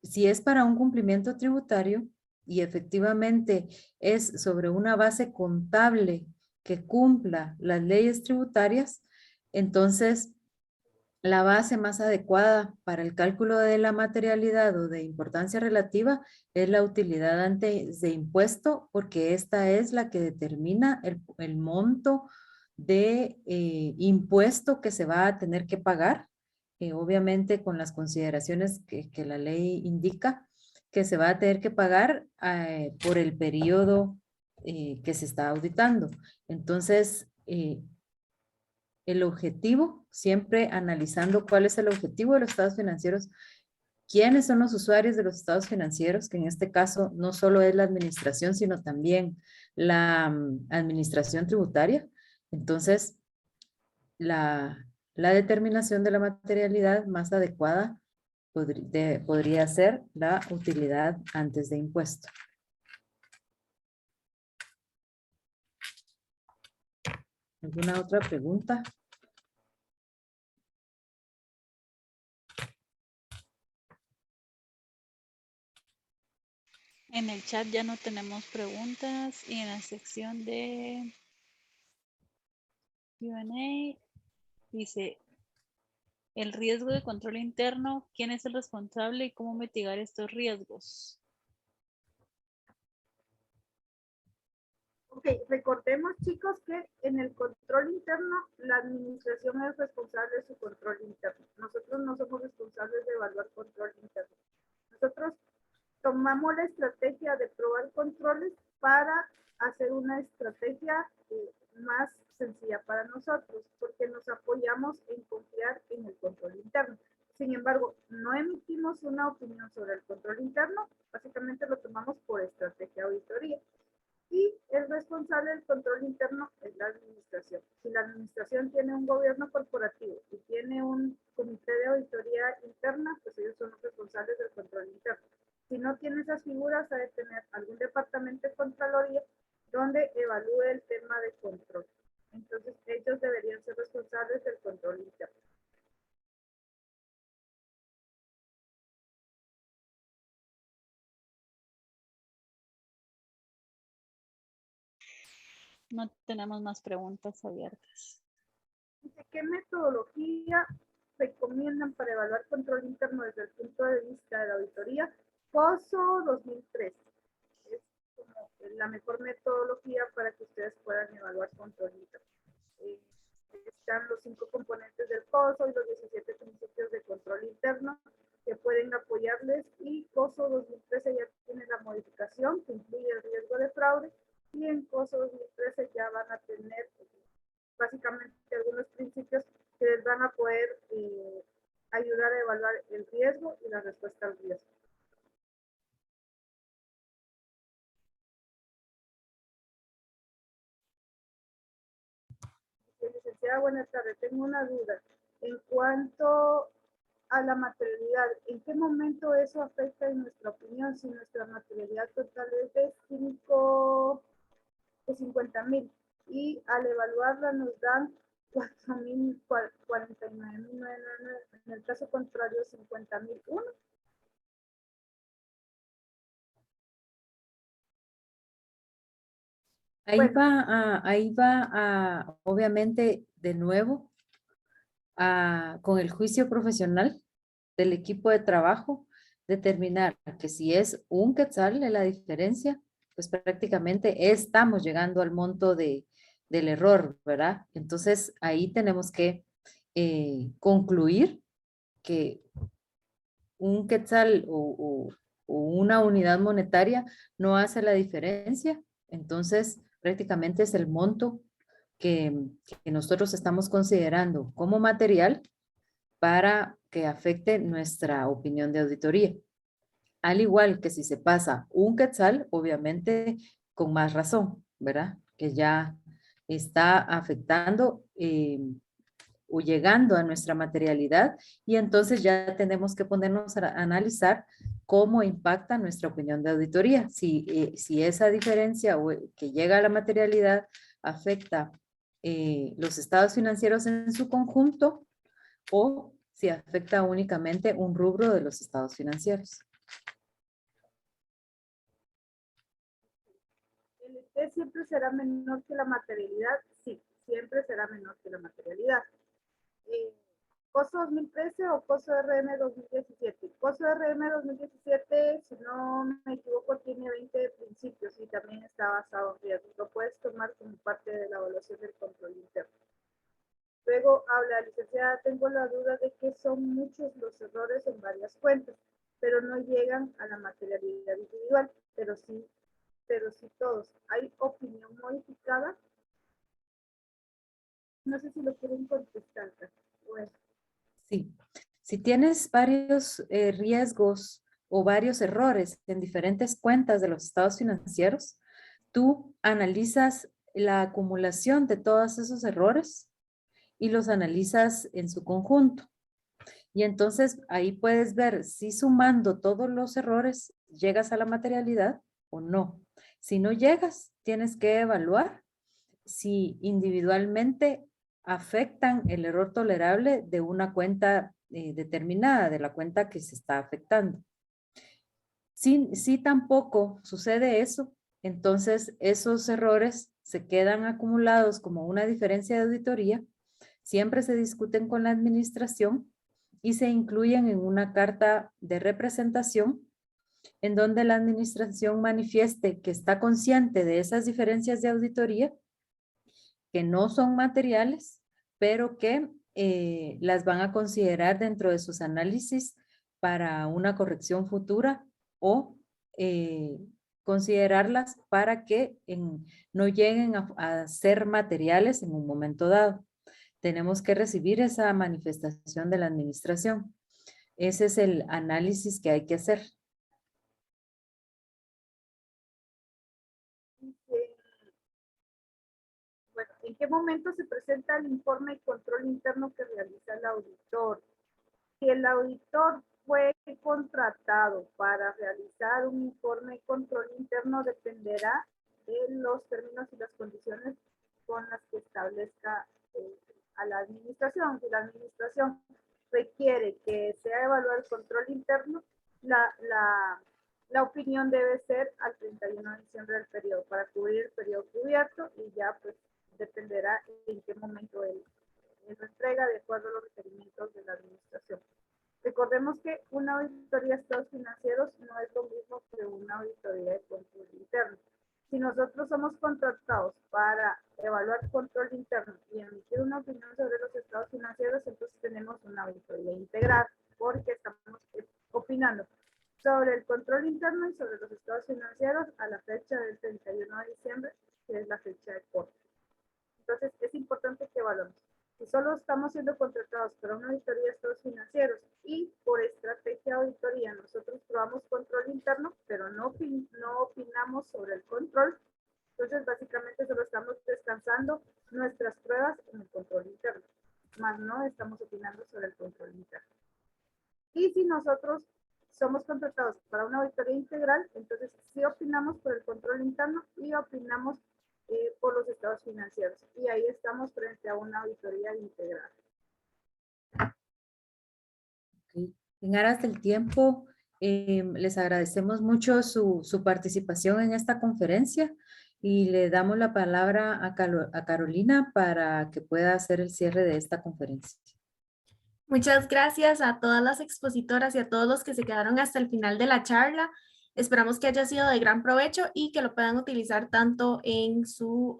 si es para un cumplimiento tributario y efectivamente es sobre una base contable que cumpla las leyes tributarias, entonces la base más adecuada para el cálculo de la materialidad o de importancia relativa es la utilidad antes de impuesto, porque esta es la que determina el monto de impuesto que se va a tener que pagar, obviamente con las consideraciones que la ley indica, que se va a tener que pagar por el periodo que se está auditando. Entonces, el objetivo, siempre analizando cuál es el objetivo de los estados financieros, quiénes son los usuarios de los estados financieros, que en este caso no solo es la administración, sino también la administración tributaria. Entonces, la determinación de la materialidad más adecuada podría ser la utilidad antes de impuesto. ¿Alguna otra pregunta? En el chat ya no tenemos preguntas y en la sección de Q&A dice, el riesgo de control interno, ¿quién es el responsable y cómo mitigar estos riesgos? Ok, recordemos, chicos, que en el control interno, la administración es responsable de su control interno. Nosotros no somos responsables de evaluar control interno. Nosotros tomamos la estrategia de probar controles para hacer una estrategia más sencilla para nosotros, porque nos apoyamos en confiar en el control interno. Sin embargo, no emitimos una opinión sobre el control interno, básicamente lo tomamos por estrategia de auditoría. Y el responsable del control interno es la administración. Si la administración tiene un gobierno corporativo y tiene un comité de auditoría interna, pues ellos son los responsables del control interno. Si no tiene esas figuras, ha de tener algún departamento de Contraloría donde evalúe el tema de control. Entonces, ellos deberían ser responsables del control interno. No tenemos más preguntas abiertas. ¿Qué metodología recomiendan para evaluar control interno desde el punto de vista de la auditoría? COSO 2013. Es como la mejor metodología para que ustedes puedan evaluar control interno. Están los 5 componentes del COSO y los 17 principios de control interno que pueden apoyarles, y COSO 2013 ya tiene la modificación que incluye el riesgo de fraude, y en COSO 2013 ya van a tener básicamente algunos principios que les van a poder ayudar a evaluar el riesgo y la respuesta al riesgo. Licenciada, buenas tardes. Tengo una duda. En cuanto a la materialidad, ¿en qué momento eso afecta en nuestra opinión si nuestra materialidad total es de 50,000 y al evaluarla nos dan 49,999, en el caso contrario 50,001? Ahí va obviamente, de nuevo, con el juicio profesional del equipo de trabajo, determinar que si es un quetzal de la diferencia, pues prácticamente estamos llegando al monto del error, ¿verdad? Entonces ahí tenemos que concluir que un quetzal o una unidad monetaria no hace la diferencia. Entonces prácticamente es el monto que nosotros estamos considerando como material para que afecte nuestra opinión de auditoría. Al igual que si se pasa un quetzal, obviamente con más razón, ¿verdad? Que ya está afectando o llegando a nuestra materialidad, y entonces ya tenemos que ponernos a analizar cómo impacta nuestra opinión de auditoría. Si esa diferencia que llega a la materialidad afecta los estados financieros en su conjunto, o si afecta únicamente un rubro de los estados financieros. ¿El ET siempre será menor que la materialidad? Sí, siempre será menor que la materialidad. ¿COSO 2013 o COSO RM 2017? COSO RM 2017, si no me equivoco, tiene 20 principios y también está basado en riesgos. Lo puedes tomar como parte de la evaluación del control interno. Luego habla, licenciada, tengo la duda de que son muchos los errores en varias cuentas, pero no llegan a la materialidad individual, pero sí todos. ¿Hay opinión modificada? No sé si lo quieren contestar. Bueno. Sí. Si tienes varios riesgos o varios errores en diferentes cuentas de los estados financieros, tú analizas la acumulación de todos esos errores y los analizas en su conjunto. Y entonces ahí puedes ver si sumando todos los errores llegas a la materialidad o no. Si no llegas, tienes que evaluar si individualmente afectan el error tolerable de una cuenta determinada, de la cuenta que se está afectando. Si tampoco sucede eso, entonces esos errores se quedan acumulados como una diferencia de auditoría, siempre se discuten con la administración y se incluyen en una carta de representación en donde la administración manifieste que está consciente de esas diferencias de auditoría, que no son materiales, pero que las van a considerar dentro de sus análisis para una corrección futura o considerarlas para que no lleguen a ser materiales en un momento dado. Tenemos que recibir esa manifestación de la administración. Ese es el análisis que hay que hacer. Bueno, ¿en qué momento se presenta el informe de control interno que realiza el auditor? Si el auditor fue contratado para realizar un informe de control interno, dependerá de los términos y las condiciones con las que establezca a la administración. Si la administración requiere que sea evaluado el control interno, la opinión debe ser al 31 de diciembre del periodo, para cubrir el periodo cubierto, y ya pues dependerá en qué momento él entrega de acuerdo a los requerimientos de la administración. Recordemos que una auditoría de estados financieros no es lo mismo que una auditoría de control interno. Si nosotros somos contratados para evaluar control interno y emitir una opinión sobre los estados financieros, entonces tenemos una auditoría integral, porque estamos opinando sobre el control interno y sobre los estados financieros a la fecha del 31 de diciembre, que es la fecha de corte. Entonces, es importante que evaluemos. Si solo estamos siendo contratados para una auditoría de estados financieros y por estrategia de auditoría nosotros probamos control interno, pero no opinamos sobre el control, entonces básicamente solo estamos descansando nuestras pruebas en el control interno, más no estamos opinando sobre el control interno. Y si nosotros somos contratados para una auditoría integral, entonces sí opinamos por el control interno y opinamos por los estados financieros. Y ahí estamos frente a una auditoría integral. Okay. En aras del tiempo, les agradecemos mucho su participación en esta conferencia y le damos la palabra a Carolina para que pueda hacer el cierre de esta conferencia. Muchas gracias a todas las expositoras y a todos los que se quedaron hasta el final de la charla. Esperamos que haya sido de gran provecho y que lo puedan utilizar tanto en sus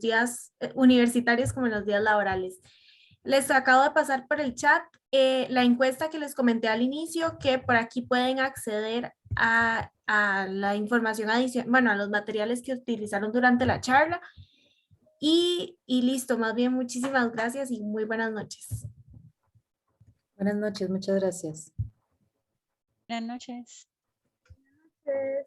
días universitarios como en los días laborales. Les acabo de pasar por el chat la encuesta que les comenté al inicio, que por aquí pueden acceder a la información adicional, bueno, a los materiales que utilizaron durante la charla. Y listo, más bien muchísimas gracias y muy buenas noches. Buenas noches, muchas gracias. Buenas noches. Buenas noches.